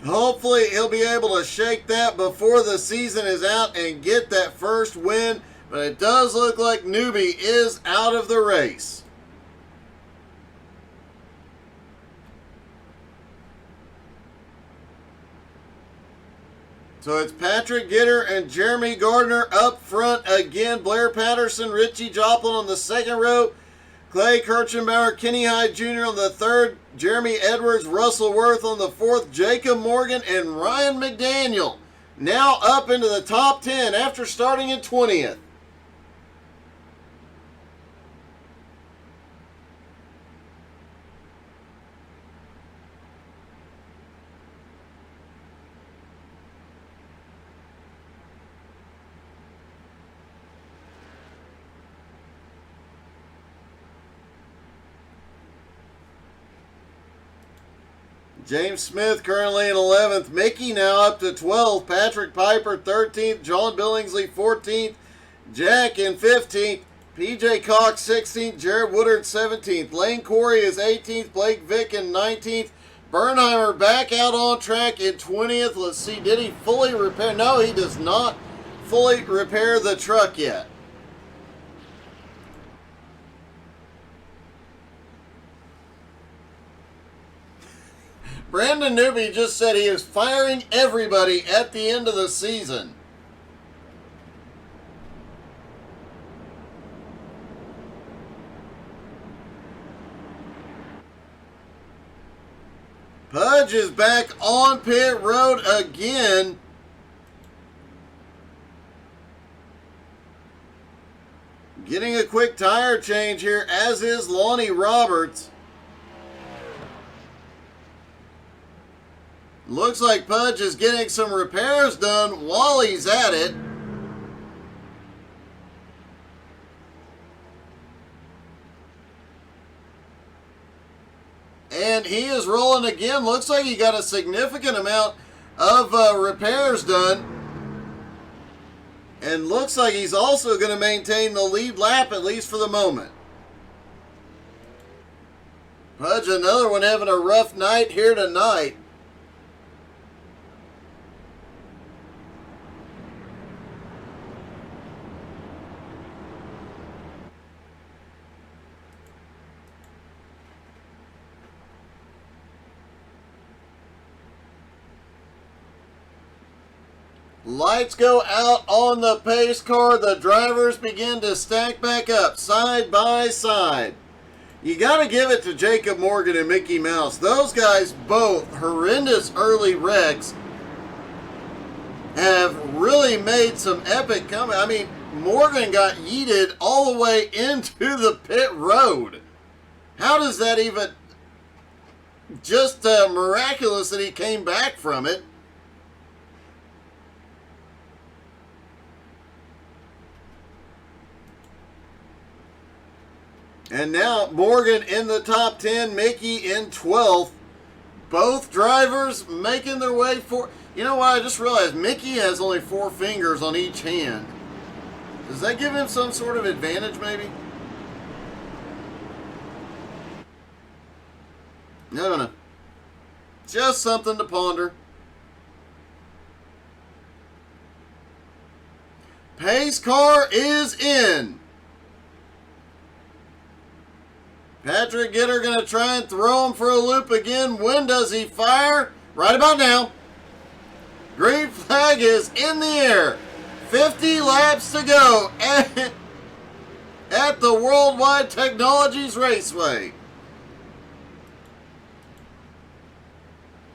Hopefully, he'll be able to shake that before the season is out and get that first win. But it does look like Newby is out of the race. So it's Patrick Gitter and Jeremy Gardner up front again. Blair Patterson, Richie Joplin on the second row. Clay Kirchenbauer, Kenny Hyde Jr. on the third. Jeremy Edwards, Russell Worth on the fourth. Jacob Morgan and Ryan McDaniel now up into the top 10 after starting in 20th. James Smith currently in 11th. Mickey now up to 12th. Patrick Piper 13th. John Billingsley 14th. Jack in 15th. PJ Cox 16th. Jared Woodard 17th. Lane Corey is 18th. Blake Vicken 19th. Bernheimer back out on track in 20th. Let's see, did he fully repair? No, he does not fully repair the truck yet. Brandon Newby just said he is firing everybody at the end of the season. Pudge is back on pit road again. Getting a quick tire change here, as is Lonnie Roberts. Looks like Pudge is getting some repairs done while he's at it. And he is rolling again. Looks like he got a significant amount of repairs done. And looks like he's also going to maintain the lead lap, at least for the moment. Pudge, another one having a rough night here tonight. Lights go out on the pace car. The drivers begin to stack back up side by side. You got to give it to Jacob Morgan and Mickey Mouse. Those guys, both horrendous early wrecks, have really made some epic coming. I mean, Morgan got yeeted all the way into the pit road. How does that even... Just miraculous that he came back from it. And now Morgan in the top 10, Mickey in 12th. Both drivers making their way for... You know what? I just realized Mickey has only 4 fingers on each hand. Does that give him some sort of advantage, maybe? No. Just something to ponder. Pace car is in. Patrick Gitter going to try and throw him for a loop again. When does he fire? Right about now. Green flag is in the air. 50 laps to go at the Worldwide Technologies Raceway.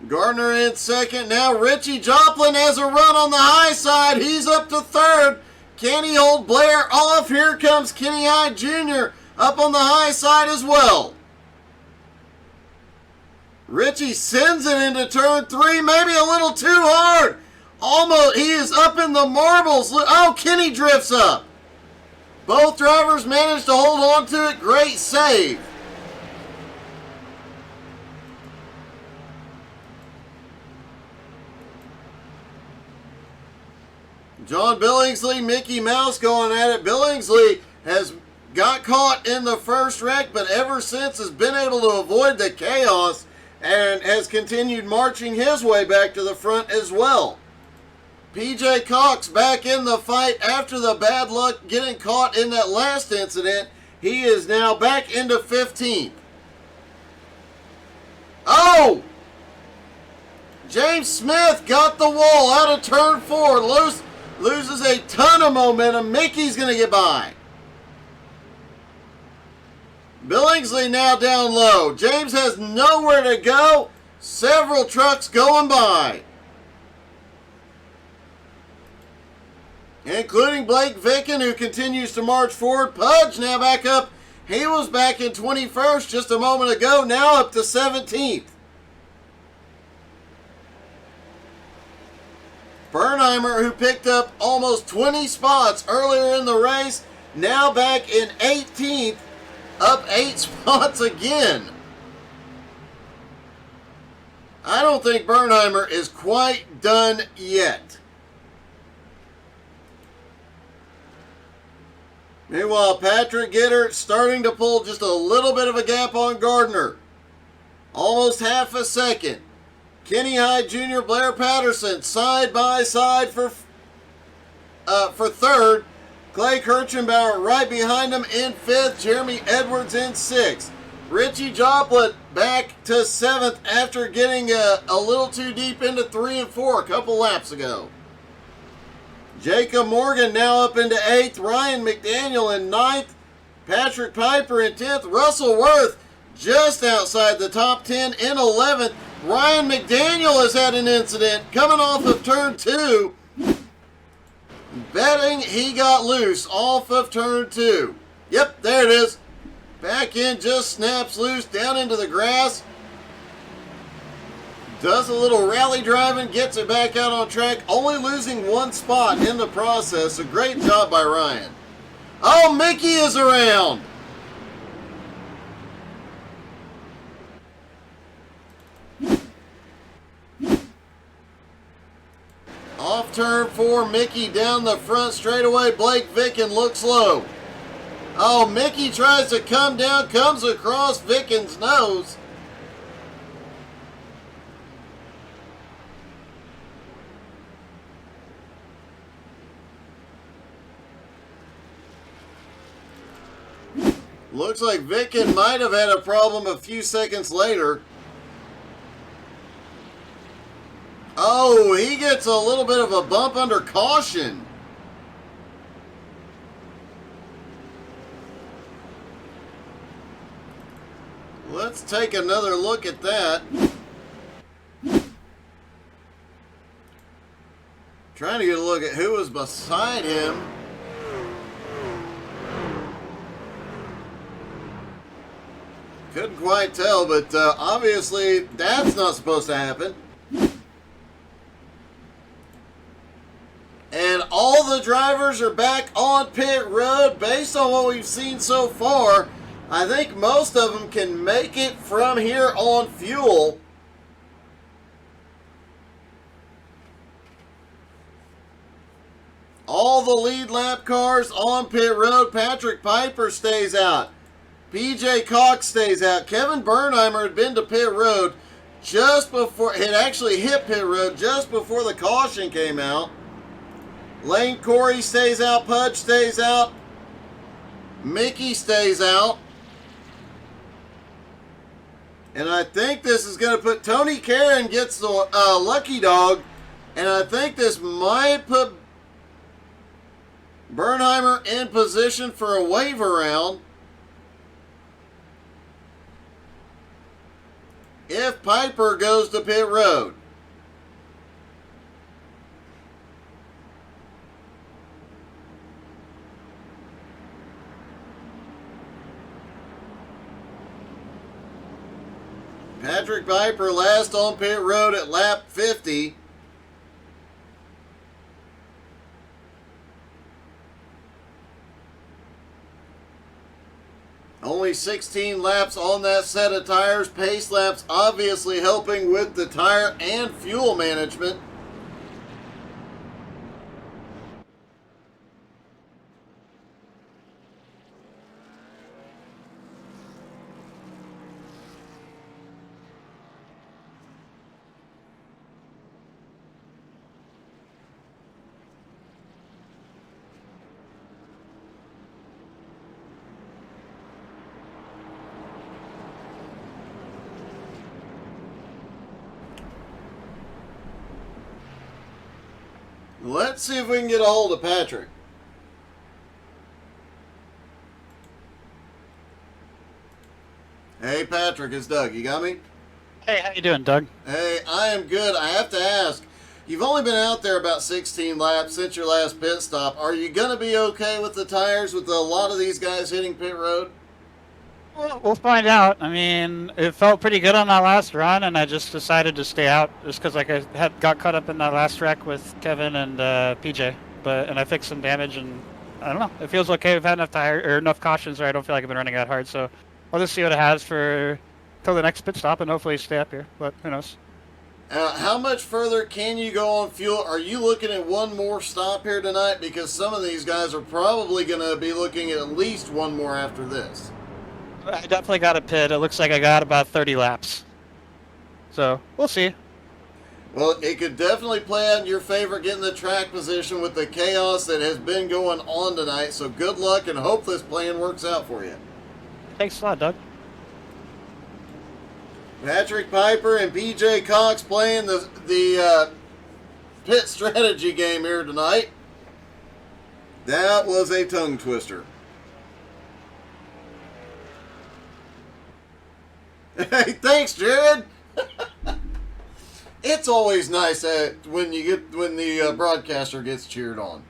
Gardner in second. Now Richie Joplin has a run on the high side. He's up to third. Can he hold Blair off? Here comes Kenny Hyde Jr. up on the high side as well. Richie sends it into turn 3, maybe a little too hard Almost, he is up in the marbles. Oh, Kenny drifts up. Both drivers managed to hold on to it. Great save. John Billingsley, Mickey Mouse going at it. Billingsley has got caught in the first wreck, but ever since has been able to avoid the chaos and has continued marching his way back to the front as well. PJ Cox back in the fight after the bad luck getting caught in that last incident. He is now back into 15th. Oh! James Smith got the wall out of turn 4. Loses a ton of momentum. Mickey's going to get by. Billingsley now down low. James has nowhere to go. Several trucks going by, including Blake Vicken, who continues to march forward. Pudge now back up. He was back in 21st just a moment ago, now up to 17th. Bernheimer, who picked up almost 20 spots earlier in the race, now back in 18th, up 8 spots again. I don't think Bernheimer is quite done yet. Meanwhile, Patrick Gitter starting to pull just a little bit of a gap on Gardner. Almost half a second. Kenny Hyde Jr., Blair Patterson side by side for third. Clay Kirchenbauer right behind him in 5th. Jeremy Edwards in 6th. Richie Joplin back to 7th after getting a little too deep into 3 and 4 a couple laps ago. Jacob Morgan now up into 8th. Ryan McDaniel in 9th. Patrick Piper in 10th. Russell Worth just outside the top 10 in 11th. Ryan McDaniel has had an incident coming off of turn 2. Betting he got loose off of turn 2. Yep, there it is. Back end just snaps loose down into the grass. Does a little rally driving, gets it back out on track, only losing 1 spot in the process. A great job by Ryan. Oh, Mickey is around. Off turn 4, Mickey down the front straightaway. Blake Vicken looks low. Oh, Mickey tries to come down, comes across Vicken's nose. Looks like Vicken might have had a problem a few seconds later. Oh, he gets a little bit of a bump under caution. Let's take another look at that. Trying to get a look at who was beside him. Couldn't quite tell, but obviously that's not supposed to happen. And all the drivers are back on pit road. Based on what we've seen so far, I think most of them can make it from here on fuel. All the lead lap cars on pit road. Patrick Piper stays out. PJ Cox stays out. Kevin Bernheimer had been to pit road just before, had actually hit pit road just before the caution came out. Lane Corey stays out. Pudge stays out. Mickey stays out. And I think this is going to put Tony Caron gets the lucky dog. And I think this might put Bernheimer in position for a wave around. If Piper goes to pit road. Patrick Piper last on pit road at lap 50. Only 16 laps on that set of tires. Pace laps obviously helping with the tire and fuel management. Let's see if we can get a hold of Patrick. Hey, Patrick, it's Doug. You got me? Hey, how you doing, Doug? Hey, I am good. I have to ask, you've only been out there about 16 laps since your last pit stop. Are you going to be okay with the tires with a lot of these guys hitting pit road? Well, we'll find out. I mean, it felt pretty good on that last run, and I just decided to stay out just because like I got caught up in that last wreck with Kevin and PJ. And I fixed some damage, and I don't know. It feels okay. We've had enough enough cautions where I don't feel like I've been running that hard. So I'll just see what it has for till the next pit stop, and hopefully stay up here. But who knows? How much further can you go on fuel? Are you looking at one more stop here tonight? Because some of these guys are probably going to be looking at least one more after this. I definitely got a pit. It looks like I got about 30 laps. So we'll see. Well, it could definitely play out in your favor getting the track position with the chaos that has been going on tonight. So good luck and hope this plan works out for you. Thanks a lot, Doug. Patrick Piper and PJ Cox playing the pit strategy game here tonight. That was a tongue twister. Hey, thanks, Jared. It's always nice when the broadcaster gets cheered on.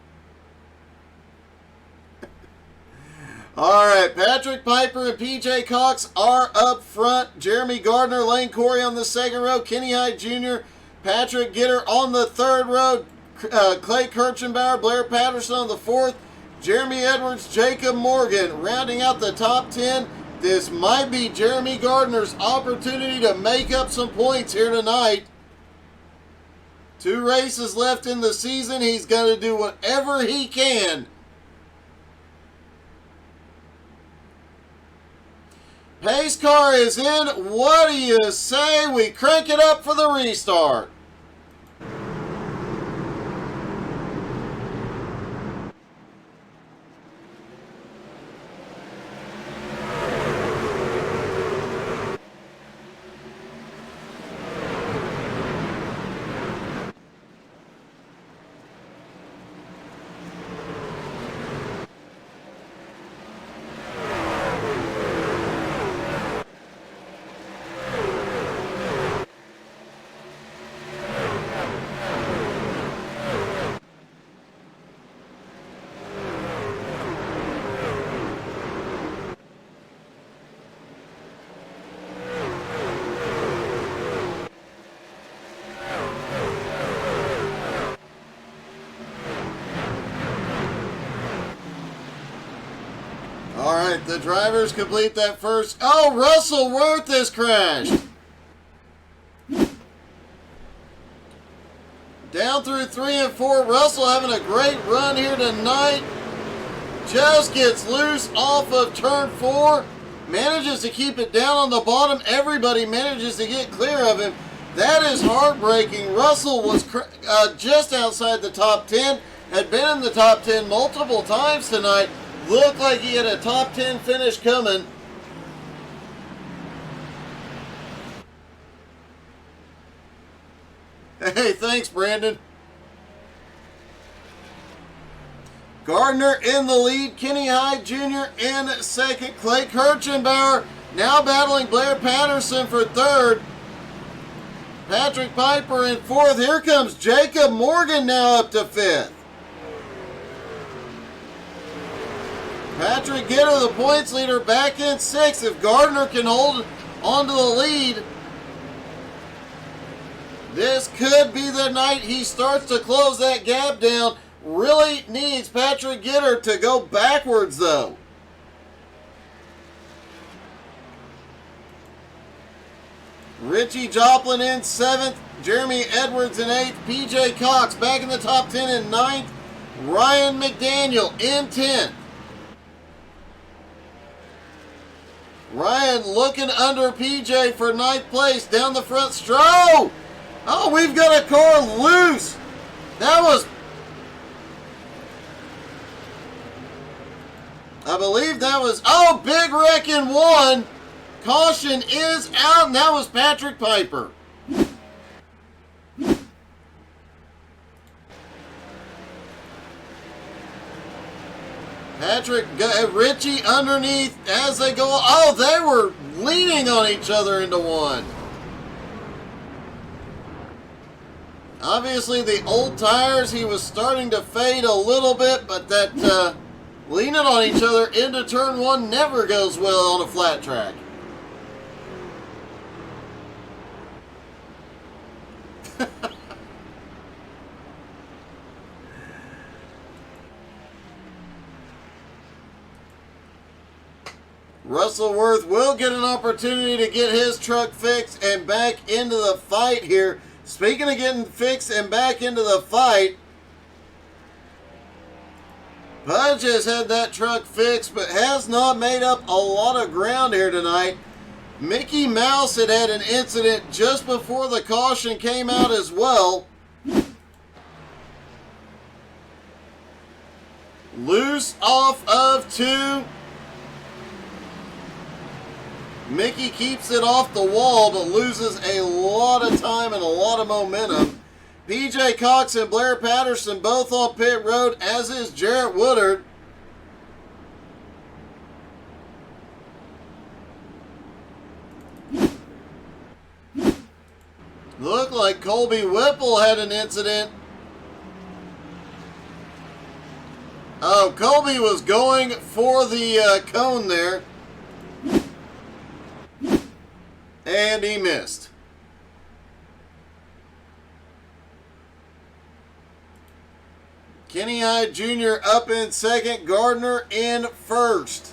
All right, Patrick Piper and PJ Cox are up front. Jeremy Gardner, Lane Corey on the second row. Kenny Hyde Jr., Patrick Gitter on the third row. Clay Kirchenbauer, Blair Patterson on the fourth. Jeremy Edwards, Jacob Morgan rounding out the top 10. This might be Jeremy Gardner's opportunity to make up some points here tonight. 2 races left in the season. He's going to do whatever he can. Pace car is in. What do you say we crank it up for the restart? All right, the drivers complete that first. Oh, Russell Worth has crashed. Down through 3 and 4. Russell having a great run here tonight. Just gets loose off of turn 4. Manages to keep it down on the bottom. Everybody manages to get clear of him. That is heartbreaking. Russell was just outside the top 10. Had been in the top 10 multiple times tonight. Looked like he had a top 10 finish coming. Hey, thanks, Brandon. Gardner in the lead. Kenny Hyde Jr. in second. Clay Kirchenbauer now battling Blair Patterson for third. Patrick Piper in fourth. Here comes Jacob Morgan now up to fifth. Patrick Gitter, the points leader, back in sixth. If Gardner can hold on to the lead, this could be the night he starts to close that gap down. Really needs Patrick Gitter to go backwards, though. Richie Joplin in 7th. Jeremy Edwards in 8th. PJ Cox back in the top 10 in 9th. Ryan McDaniel in 10th. Ryan looking under PJ for 9th place. Down the front stroke. Oh, we've got a car loose. That was... I believe that was... Oh, big wreck in 1. Caution is out, and that was Patrick Piper. Richie underneath as they go. Oh, they were leaning on each other into 1. Obviously, the old tires, he was starting to fade a little bit, but that leaning on each other into turn 1 never goes well on a flat track. Russell Worth will get an opportunity to get his truck fixed and back into the fight here. Speaking of getting fixed and back into the fight, Pudge has had that truck fixed but has not made up a lot of ground here tonight. Mickey Mouse had an incident just before the caution came out as well. Loose off of 2. Mickey keeps it off the wall but loses a lot of time and a lot of momentum. PJ Cox and Blair Patterson both on pit road, as is Jarrett Woodard. Looked like Colby Whipple had an incident. Oh, Colby was going for the cone there. And he missed. Kenny Hyde Jr. up in 2nd. Gardner in 1st.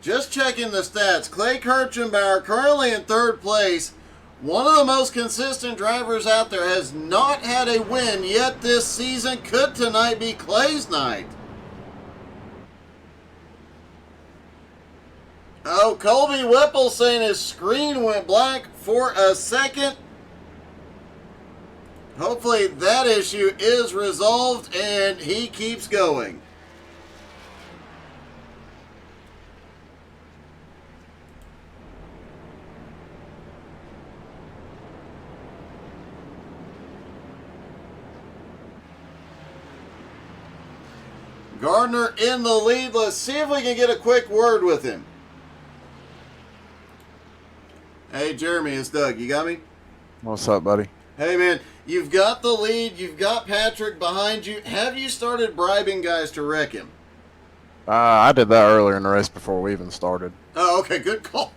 Just checking the stats. Clay Kirchenbauer currently in 3rd place. One of the most consistent drivers out there, has not had a win yet this season. Could tonight be Clay's night? Oh, Colby Whipple saying his screen went black for a second. Hopefully that issue is resolved and he keeps going. Gardner in the lead. Let's see if we can get a quick word with him. Hey, Jeremy, it's Doug. You got me? What's up, buddy? Hey, man, you've got the lead. You've got Patrick behind you. Have you started bribing guys to wreck him? I did that earlier in the race before we even started. Oh, okay, good call.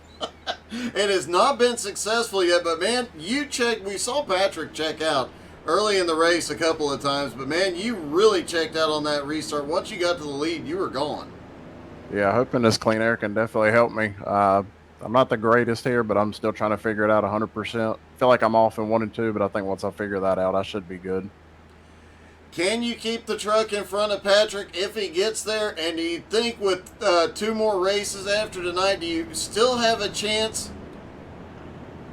It has not been successful yet, but, man, you checked. We saw Patrick check out early in the race a couple of times, but, man, you really checked out on that restart. Once you got to the lead, you were gone. Yeah, hoping this clean air can definitely help me. I'm not the greatest here, but I'm still trying to figure it out 100%. Feel like I'm off in 1 and 2, but I think once I figure that out, I should be good. Can you keep the truck in front of Patrick if he gets there? And do you think with 2 more races after tonight, do you still have a chance?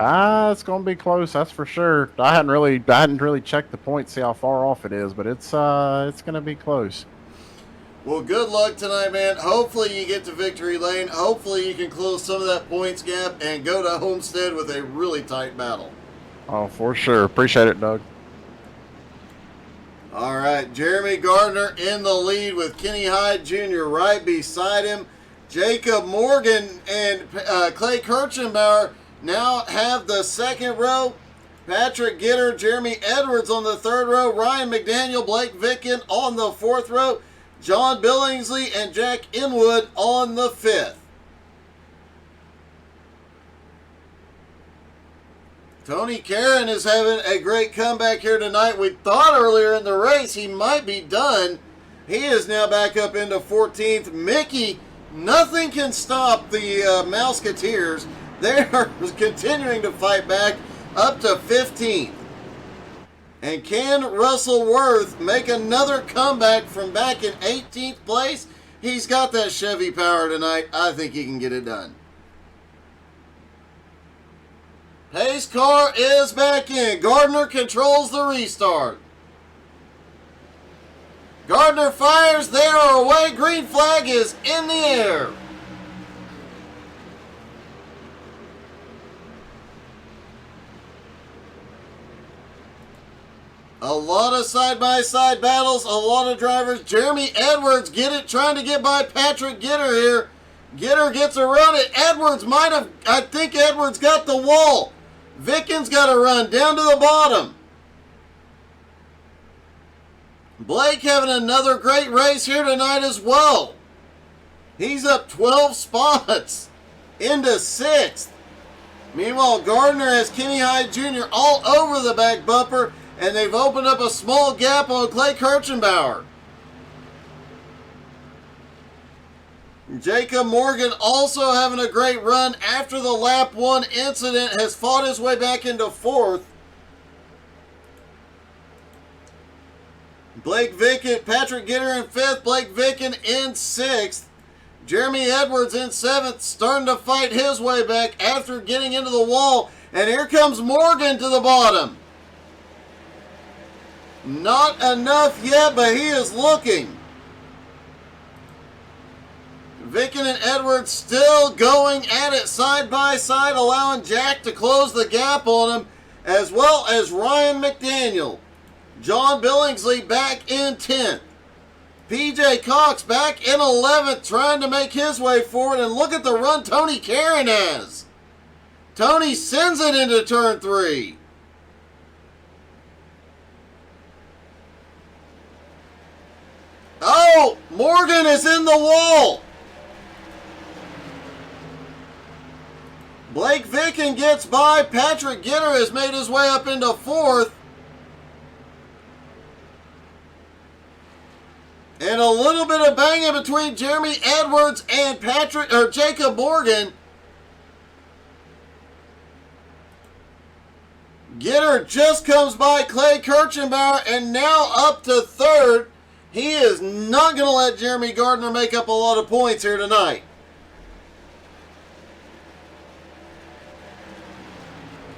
It's going to be close, that's for sure. I hadn't really checked the points, see how far off it is, but it's going to be close. Well, good luck tonight, man. Hopefully you get to victory lane. Hopefully you can close some of that points gap and go to Homestead with a really tight battle. Oh, for sure. Appreciate it, Doug. All right, Jeremy Gardner in the lead with Kenny Hyde Jr. right beside him. Jacob Morgan and Clay Kirchenbauer now have the second row. Patrick Gitter, Jeremy Edwards on the third row. Ryan McDaniel, Blake Vicken on the fourth row. John Billingsley and Jack Inwood on the fifth. Tony Caron is having a great comeback here tonight. We thought earlier in the race he might be done. He is now back up into 14th. Mickey, nothing can stop the Mouseketeers. They are continuing to fight back up to 15th. And can Russell Worth make another comeback from back in 18th place? He's got that Chevy power tonight. I think he can get it done. Pace car is back in. Gardner controls the restart. Gardner fires. They are away. Green flag is in the air. A lot of side-by-side battles, a lot of drivers. Jeremy Edwards trying to get by Patrick Gitter here. Gitter gets a run at Edwards. I think Edwards got the wall. Vicken's got a run down to the bottom. Blake having another great race here tonight as well. He's up 12 spots into 6th. Meanwhile, Gardner has Kenny Hyde Jr. all over the back bumper, and they've opened up a small gap on Clay Kirchenbauer. Jacob Morgan also having a great run after the lap 1 incident, has fought his way back into 4th. Blake Vicken, Patrick Gitter in 5th, Blake Vicken in 6th. Jeremy Edwards in 7th, starting to fight his way back after getting into the wall. And here comes Morgan to the bottom. Not enough yet, but he is looking. Vicken and Edwards still going at it side by side, allowing Jack to close the gap on him, as well as Ryan McDaniel. John Billingsley back in 10th. PJ Cox back in 11th, trying to make his way forward. And look at the run Tony Caron has. Tony sends it into turn 3. Oh, Morgan is in the wall. Blake Vicken gets by. Patrick Gitter has made his way up into 4th. And a little bit of banging between Jeremy Edwards and Jacob Morgan. Gitter just comes by Clay Kirchenbauer and now up to 3rd. He is not going to let Jeremy Gardner make up a lot of points here tonight.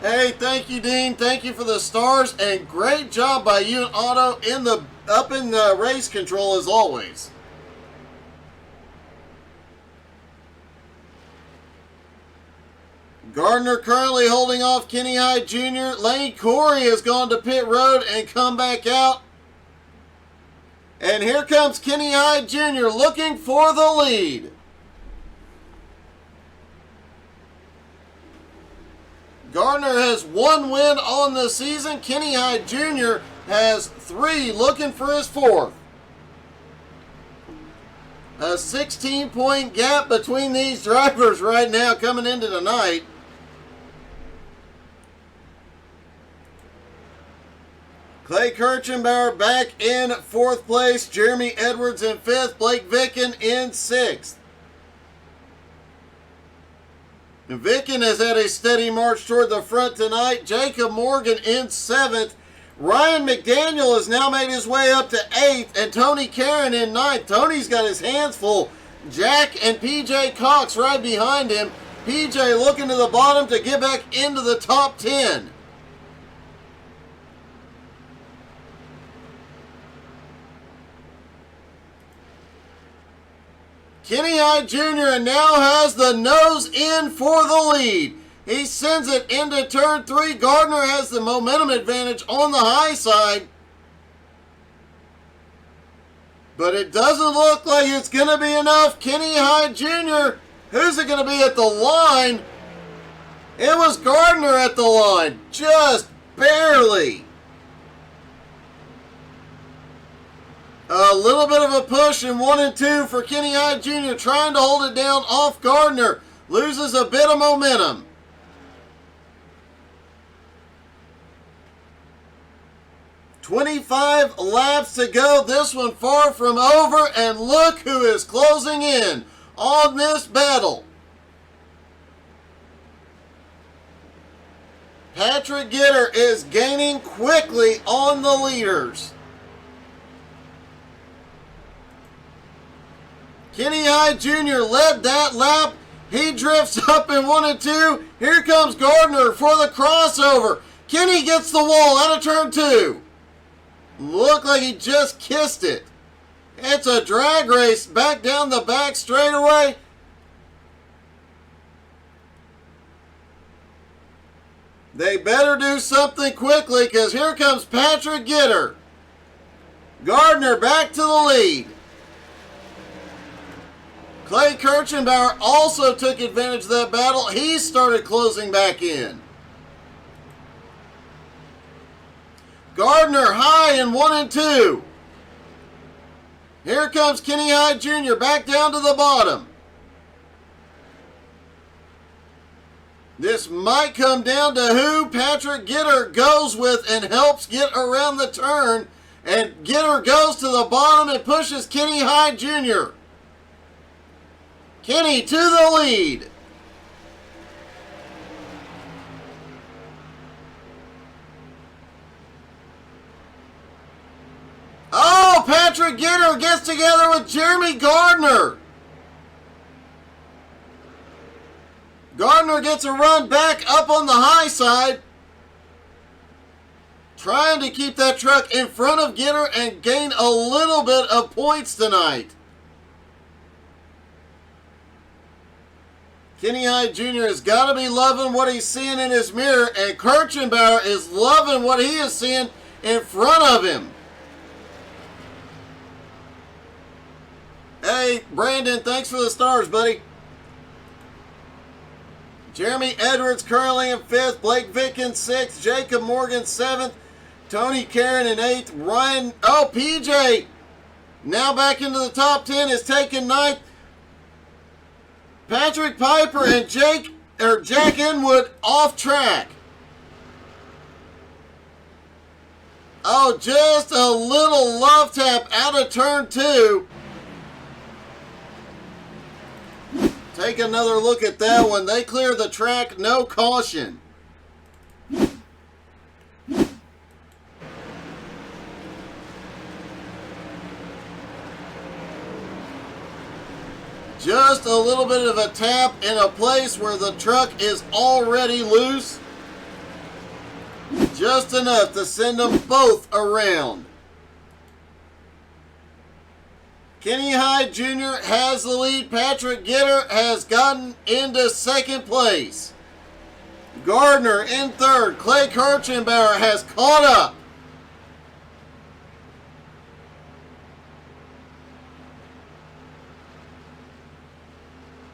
Hey, thank you, Dean. Thank you for the stars, and great job by you and Otto up in the race control as always. Gardner currently holding off Kenny Hyde Jr. Lane Corey has gone to pit road and come back out. And here comes Kenny Hyde Jr. looking for the lead. Gardner has 1 win on the season. Kenny Hyde Jr. has 3, looking for his 4th. A 16-point gap between these drivers right now coming into tonight. Clay Kirchenbauer back in 4th place. Jeremy Edwards in 5th. Blake Vicken in 6th. Vicken has had a steady march toward the front tonight. Jacob Morgan in 7th. Ryan McDaniel has now made his way up to 8th. And Tony Caron in 9th. Tony's got his hands full. Jack and PJ Cox right behind him. PJ looking to the bottom to get back into the top 10. Kenny Hyde Jr. now has the nose in for the lead. He sends it into turn 3. Gardner has the momentum advantage on the high side. But it doesn't look like it's going to be enough. Kenny Hyde Jr., who's it going to be at the line? It was Gardner at the line, just barely. A little bit of a push in 1 and 2 for Kenny Hyde Jr., trying to hold it down off Gardner. Loses a bit of momentum. "25 laps to go. This one far from over, and look who is closing in on this battle. Patrick Gitter is gaining quickly on the leaders. Kenny Hyde Jr. led that lap. He drifts up in 1 and 2. Here comes Gardner for the crossover. Kenny gets the wall out of turn 2. Looked like he just kissed it. It's a drag race back down the back straightaway. They better do something quickly, because here comes Patrick Gitter. Gardner back to the lead. Clay Kirchenbauer also took advantage of that battle. He started closing back in. Gardner high in 1 and 2. Here comes Kenny Hyde Jr. back down to the bottom. This might come down to who Patrick Gitter goes with and helps get around the turn. And Gitter goes to the bottom and pushes Kenny Hyde Jr. Kenny to the lead. Oh, Patrick Gitter gets together with Jeremy Gardner. Gardner gets a run back up on the high side, trying to keep that truck in front of Gitter and gain a little bit of points tonight. Kenny Hyde Jr. has got to be loving what he's seeing in his mirror, and Kirchenbauer is loving what he is seeing in front of him. Hey, Brandon, thanks for the stars, buddy. Jeremy Edwards currently in 5th. Blake Vicken 6th. Jacob Morgan 7th. Tony Caron in 8th. Ryan, PJ, now back into the top 10, is taking 9th. Patrick Piper and Jack Inwood off track. Oh, just a little love tap out of turn 2. Take another look at that one. They clear the track, no caution. Just a little bit of a tap in a place where the truck is already loose. Just enough to send them both around. Kenny Hyde Jr. has the lead. Patrick Gitter has gotten into 2nd place. Gardner in 3rd. Clay Kirchenbauer has caught up.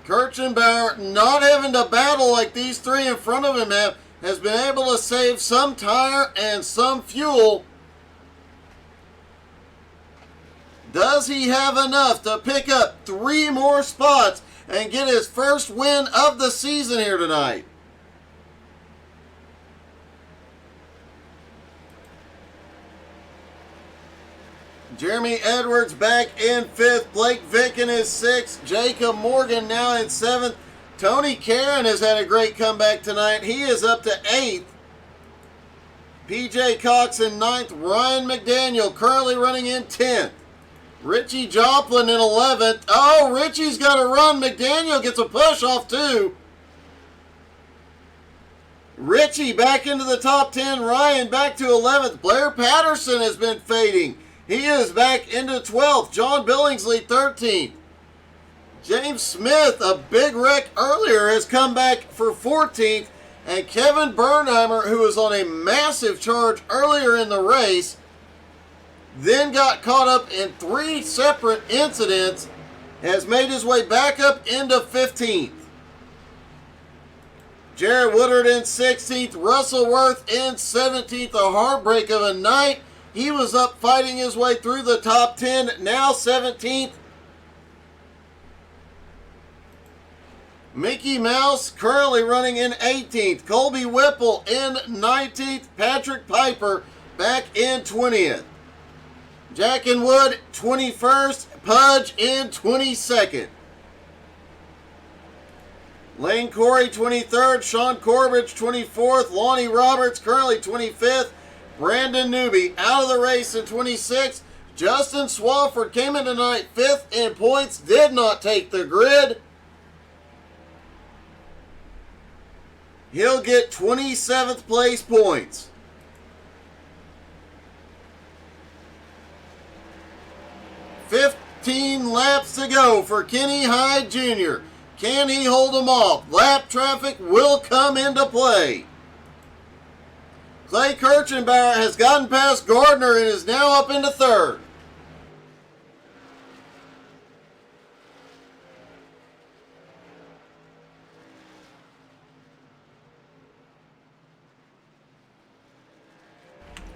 Kirchenbauer, not having to battle like these 3 in front of him have, has been able to save some tire and some fuel. Does he have enough to pick up 3 more spots and get his first win of the season here tonight? Jeremy Edwards back in 5th. Blake Vicken is 6th. Jacob Morgan now in 7th. Tony Caron has had a great comeback tonight. He is up to 8th. PJ Cox in 9th. Ryan McDaniel currently running in 10th. Richie Joplin in 11th. Oh, Richie's got a run. McDaniel gets a push off too. Richie back into the top 10. Ryan back to 11th. Blair Patterson has been fading. He is back into 12th. John Billingsley 13th. James Smith, a big wreck earlier, has come back for 14th. And Kevin Bernheimer, who was on a massive charge earlier in the race, then got caught up in 3 separate incidents, has made his way back up into 15th. Jared Woodard in 16th, Russell Worth in 17th, a heartbreak of a night. He was up fighting his way through the top 10, now 17th. Mickey Mouse currently running in 18th. Colby Whipple in 19th. Patrick Piper back in 20th. Jack and Wood 21st. Pudge in 22nd. Lane Corey 23rd. Sean Corbridge 24th. Lonnie Roberts currently 25th. Brandon Newby out of the race in 26th. Justin Swafford came in tonight 5th in points. Did not take the grid. He'll get 27th place points. "15 laps to go for Kenny Hyde Jr. Can he hold them off? Lap traffic will come into play. Clay Kirchenbauer has gotten past Gardner and is now up into 3rd.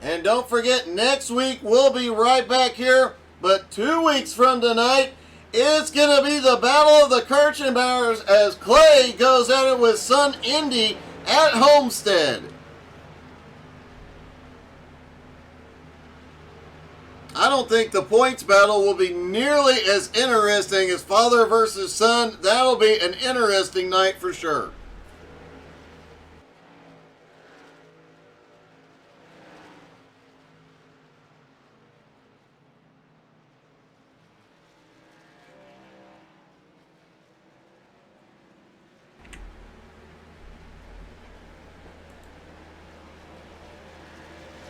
And don't forget, next week we'll be right back here. But 2 weeks from tonight, it's going to be the Battle of the Kirchenbauers as Clay goes at it with son Indy at Homestead. I don't think the points battle will be nearly as interesting as father versus son. That'll be an interesting night for sure.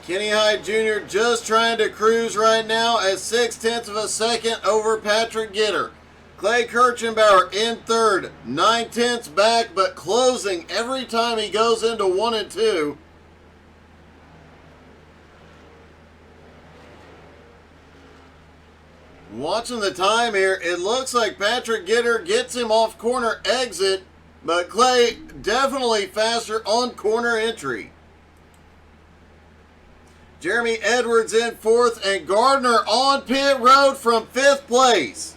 Kenny Hyde Jr. just trying to cruise right now at 0.6 of a second over Patrick Gitter. Clay Kirchenbauer in 3rd, 0.9 back, but closing every time he goes into 1 and 2. Watching the time here, it looks like Patrick Gitter gets him off corner exit, but Clay definitely faster on corner entry. Jeremy Edwards in 4th, and Gardner on pit road from 5th place.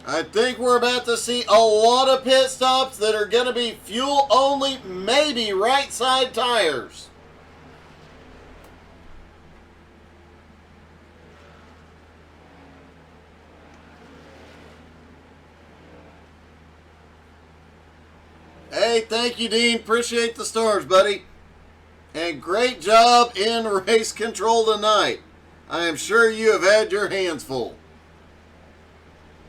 I think we're about to see a lot of pit stops that are going to be fuel only, maybe right side tires. Hey, thank you, Dean. Appreciate the stars, buddy. And great job in race control tonight. I am sure you have had your hands full.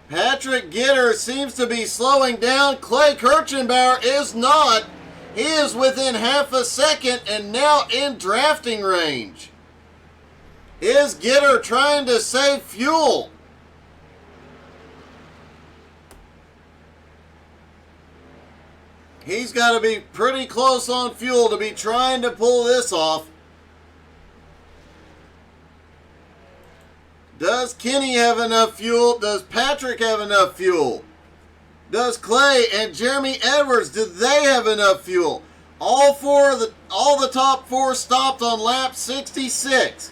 Patrick Gitter seems to be slowing down. Clay Kirchenbauer is not. He is within half a second and now in drafting range. Is Gitter trying to save fuel? He's got to be pretty close on fuel to be trying to pull this off. Does Kenny have enough fuel? Does Patrick have enough fuel? Does Clay and Jeremy Edwards, do they have enough fuel? All the top 4 stopped on lap 66.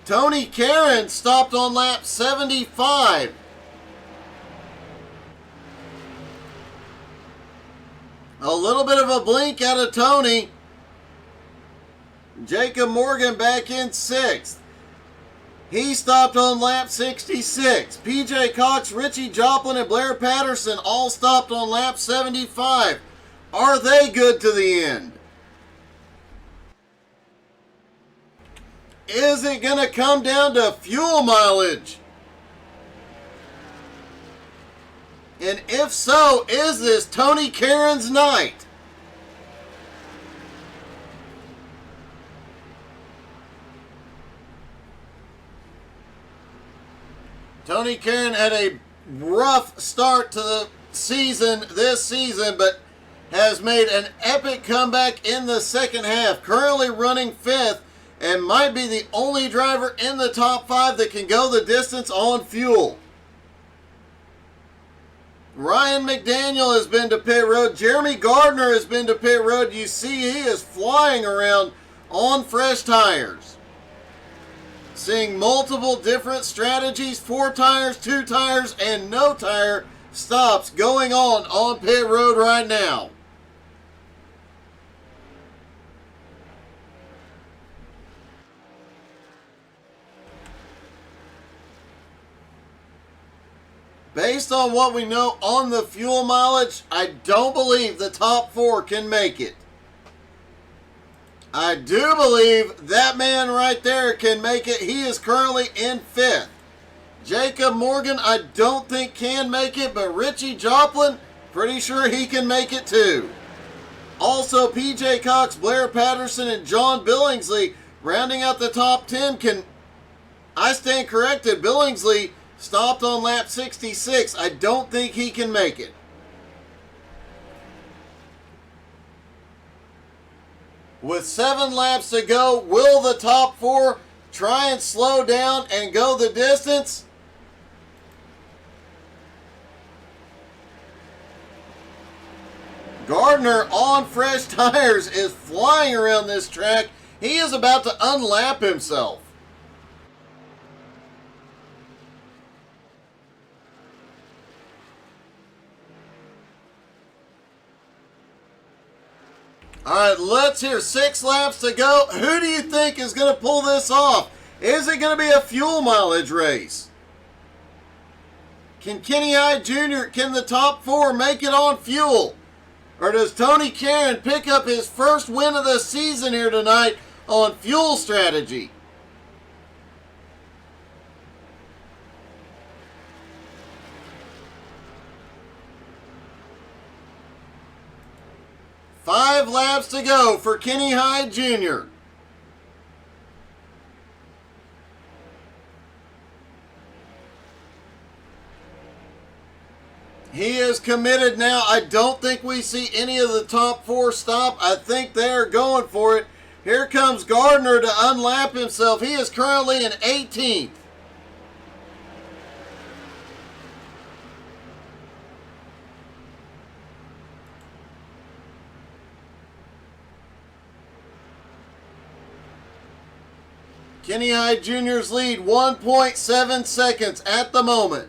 Tony Caron stopped on lap 75. A little bit of a blink out of Tony. Jacob Morgan back in 6th. He stopped on lap 66. PJ Cox, Richie Joplin, and Blair Patterson all stopped on lap 75. Are they good to the end? Is it going to come down to fuel mileage? And if so, is this Tony Caron's night? Tony Caron had a rough start to the season this season, but has made an epic comeback in the second half. Currently running 5th and might be the only driver in the top 5 that can go the distance on fuel. Ryan McDaniel has been to pit road. Jeremy Gardner has been to pit road. You see he is flying around on fresh tires. Seeing multiple different strategies, 4 tires, 2 tires, and no tire stops going on pit road right now. Based on what we know on the fuel mileage, I don't believe the top 4 can make it. I do believe that man right there can make it. He is currently in 5th. Jacob Morgan, I don't think can make it, but Richie Joplin, pretty sure he can make it too. Also, PJ Cox, Blair Patterson, and John Billingsley rounding out the top 10 can... I stand corrected. Billingsley stopped on lap 66. I don't think he can make it. With 7 laps to go, will the top 4 try and slow down and go the distance? Gardner on fresh tires is flying around this track. He is about to unlap himself. All right, let's hear 6 laps to go. Who do you think is going to pull this off? Is it going to be a fuel mileage race? Can Kenny Hyde Jr., can the top 4 make it on fuel? Or does Tony Caron pick up his first win of the season here tonight on fuel strategy? Five laps to go for Kenny Hyde Jr. He is committed now. I don't think we see any of the top 4 stop. I think they are going for it. Here comes Gardner to unlap himself. He is currently in 18th. Kenny Hyde Jr.'s lead, 1.7 seconds at the moment.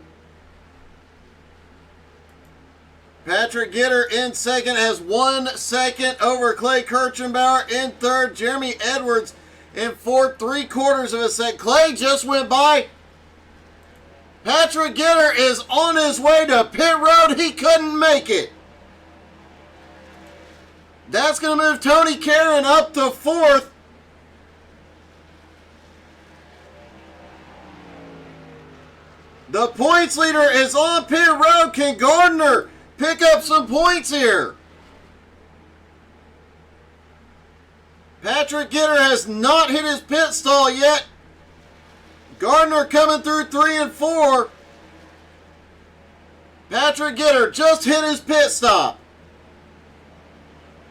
Patrick Gitter in second has 1 second over Clay Kirchenbauer in third. Jeremy Edwards in fourth, 3/4 of a second. Clay just went by. Patrick Gitter is on his way to pit road. He couldn't make it. That's going to move Tony Caron up to 4th. The points leader is on pit road. Can Gardner pick up some points here? Patrick Gitter has not hit his pit stall yet. Gardner coming through 3 and 4. Patrick Gitter just hit his pit stop.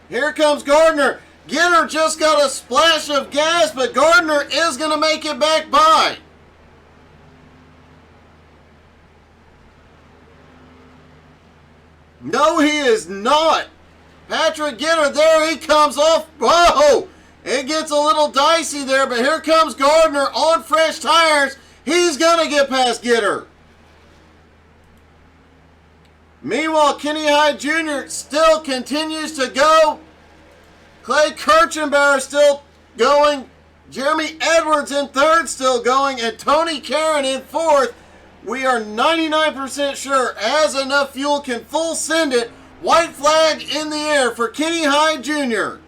Here comes Gardner. Gitter just got a splash of gas, but Gardner is going to make it back by. No, he is not. Patrick Gitter, there he comes off. Whoa! It gets a little dicey there, but here comes Gardner on fresh tires. He's going to get past Gitter. Meanwhile, Kenny Hyde Jr. still continues to go. Clay Kirchenbauer still going. Jeremy Edwards in third still going. And Tony Caron in fourth. We are 99% sure has enough fuel, can full send it. White flag in the air for Kenny Hyde Jr.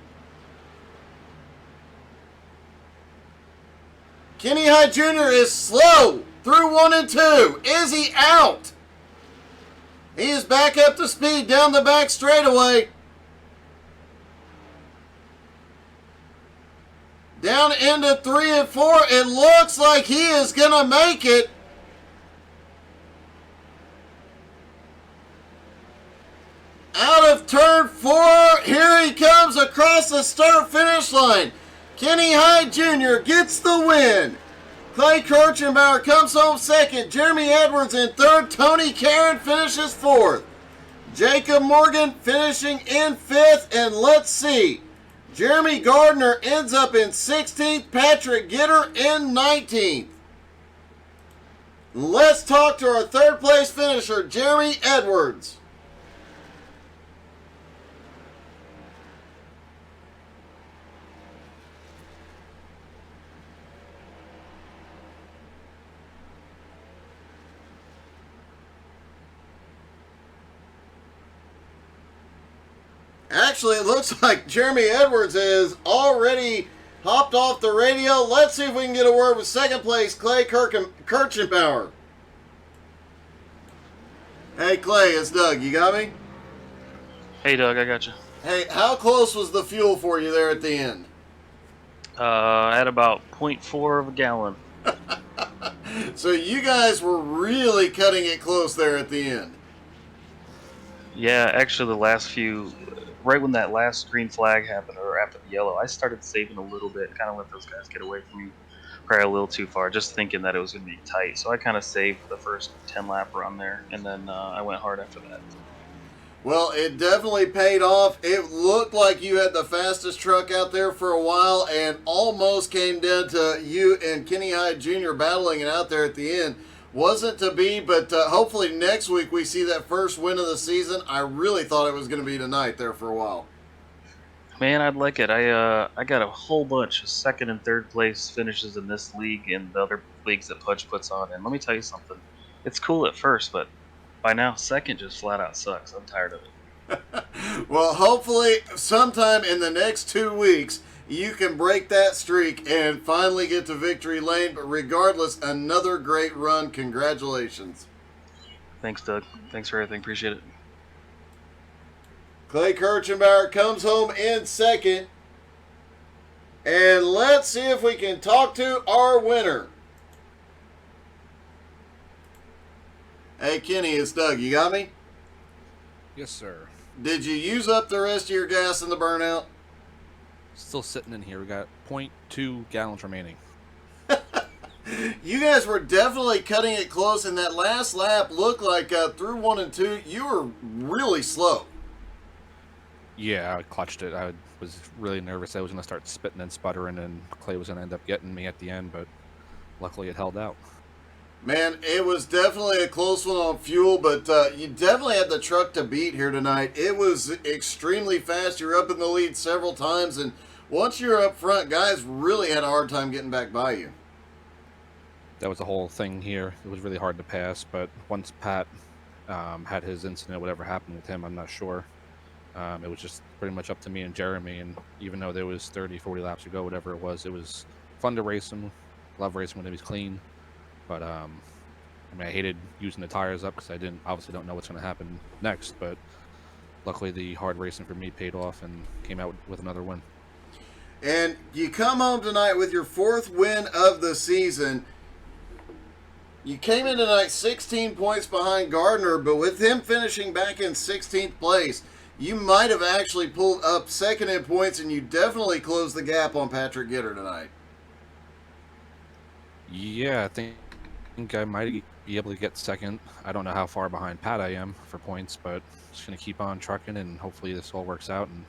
Kenny Hyde Jr. is slow through 1 and 2. Is he out? He is back up to speed down the back straightaway. Down into 3 and 4. It looks like he is going to make it. Out of turn 4, here he comes across the start-finish line. Kenny Hyde Jr. gets the win. Clay Kirchenbauer comes home second. Jeremy Edwards in third. Tony Caron finishes fourth. Jacob Morgan finishing in fifth. And let's see. Jeremy Gardner ends up in 16th. Patrick Gitter in 19th. Let's talk to our third place finisher, Jeremy Edwards. Actually, it looks like Jeremy Edwards is already hopped off the radio. Let's see if we can get a word with second place, Clay Kirchenbauer. Hey, Clay, it's Doug. You got me? Hey, Doug, I got you. Hey, how close was the fuel for you there at the end? I had about 0.4 of a gallon. So you guys were really cutting it close there at the end. Yeah, actually, the last few, right when that last green flag happened, or after the yellow, I started saving a little bit, kind of let those guys get away from me probably a little too far, just thinking that it was going to be tight. So I kind of saved the first 10-lap run there, and then I went hard after that. Well, it definitely paid off. It looked like you had the fastest truck out there for a while and almost came down to you and Kenny Hyde Jr. battling it out there at the end. Wasn't to be, but hopefully next week we see that first win of the season. I really thought it was going to be tonight there for a while. Man, I'd like it. I got a whole bunch of second and third place finishes in this league and the other leagues that Pudge puts on. And let me tell you something. It's cool at first, but by now, second just flat out sucks. I'm tired of it. Well, hopefully sometime in the next 2 weeks, you can break that streak and finally get to victory lane. But regardless, another great run. Congratulations. Thanks, Doug. Thanks for everything. Appreciate it. Clay Kirchenbauer comes home in second. And let's see if we can talk to our winner. Hey, Kenny, it's Doug. You got me? Yes, sir. Did you use up the rest of your gas in the burnout? Still sitting in here. We got 0.2 gallons remaining. You guys were definitely cutting it close, and that last lap looked like through 1 and 2, you were really slow. Yeah, I clutched it. I was really nervous I was going to start spitting and sputtering, and Clay was going to end up getting me at the end, but luckily it held out. Man, it was definitely a close one on fuel, but you definitely had the truck to beat here tonight. It was extremely fast. You were up in the lead several times, and once you're up front, guys really had a hard time getting back by you. That was the whole thing here. It was really hard to pass, but once Pat had his incident, whatever happened with him, I'm not sure. It was just pretty much up to me and Jeremy, and even though there was 30, 40 laps to go, whatever it was fun to race him. Love racing when he was clean. But, I mean, I hated using the tires up because I obviously don't know what's going to happen next. But luckily the hard racing for me paid off and came out with another win. And you come home tonight with your 4th win of the season. You came in tonight 16 points behind Gardner, but with him finishing back in 16th place, you might have actually pulled up second in points, and you definitely closed the gap on Patrick Gitter tonight. Yeah, I think I might be able to get second. I don't know how far behind Pat I am for points, but just going to keep on trucking, and hopefully this all works out and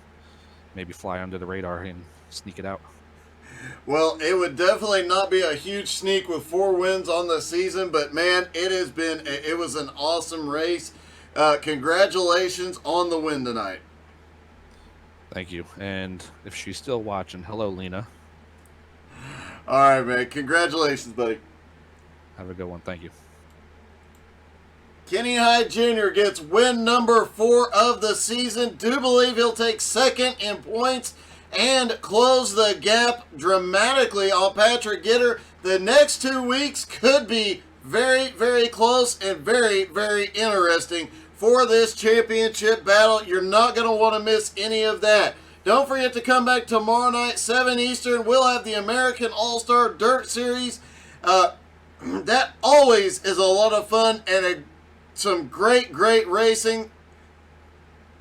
maybe fly under the radar and sneak it out. Well, it would definitely not be a huge sneak with 4 wins on the season, but man, it was an awesome race. Congratulations on the win tonight. Thank you. And if she's still watching, hello, Lena. All right, man. Congratulations, buddy. Have a good one. Thank you. Kenny Hyde Jr. gets win number 4 of the season. Do believe he'll take second in points and close the gap dramatically on Patrick Gitter. The next 2 weeks could be very, very close and very, very interesting for this championship battle. You're not going to want to miss any of that. Don't forget to come back tomorrow night, 7 Eastern. We'll have the American All-Star Dirt Series. That always is a lot of fun and some great, great racing.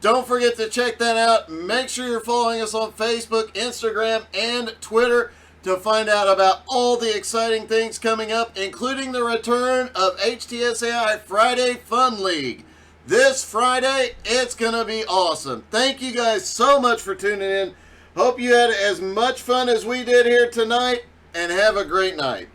Don't forget to check that out. Make sure you're following us on Facebook, Instagram, and Twitter to find out about all the exciting things coming up, including the return of HTSAI Friday Fun League. This Friday, it's going to be awesome. Thank you guys so much for tuning in. Hope you had as much fun as we did here tonight, and have a great night.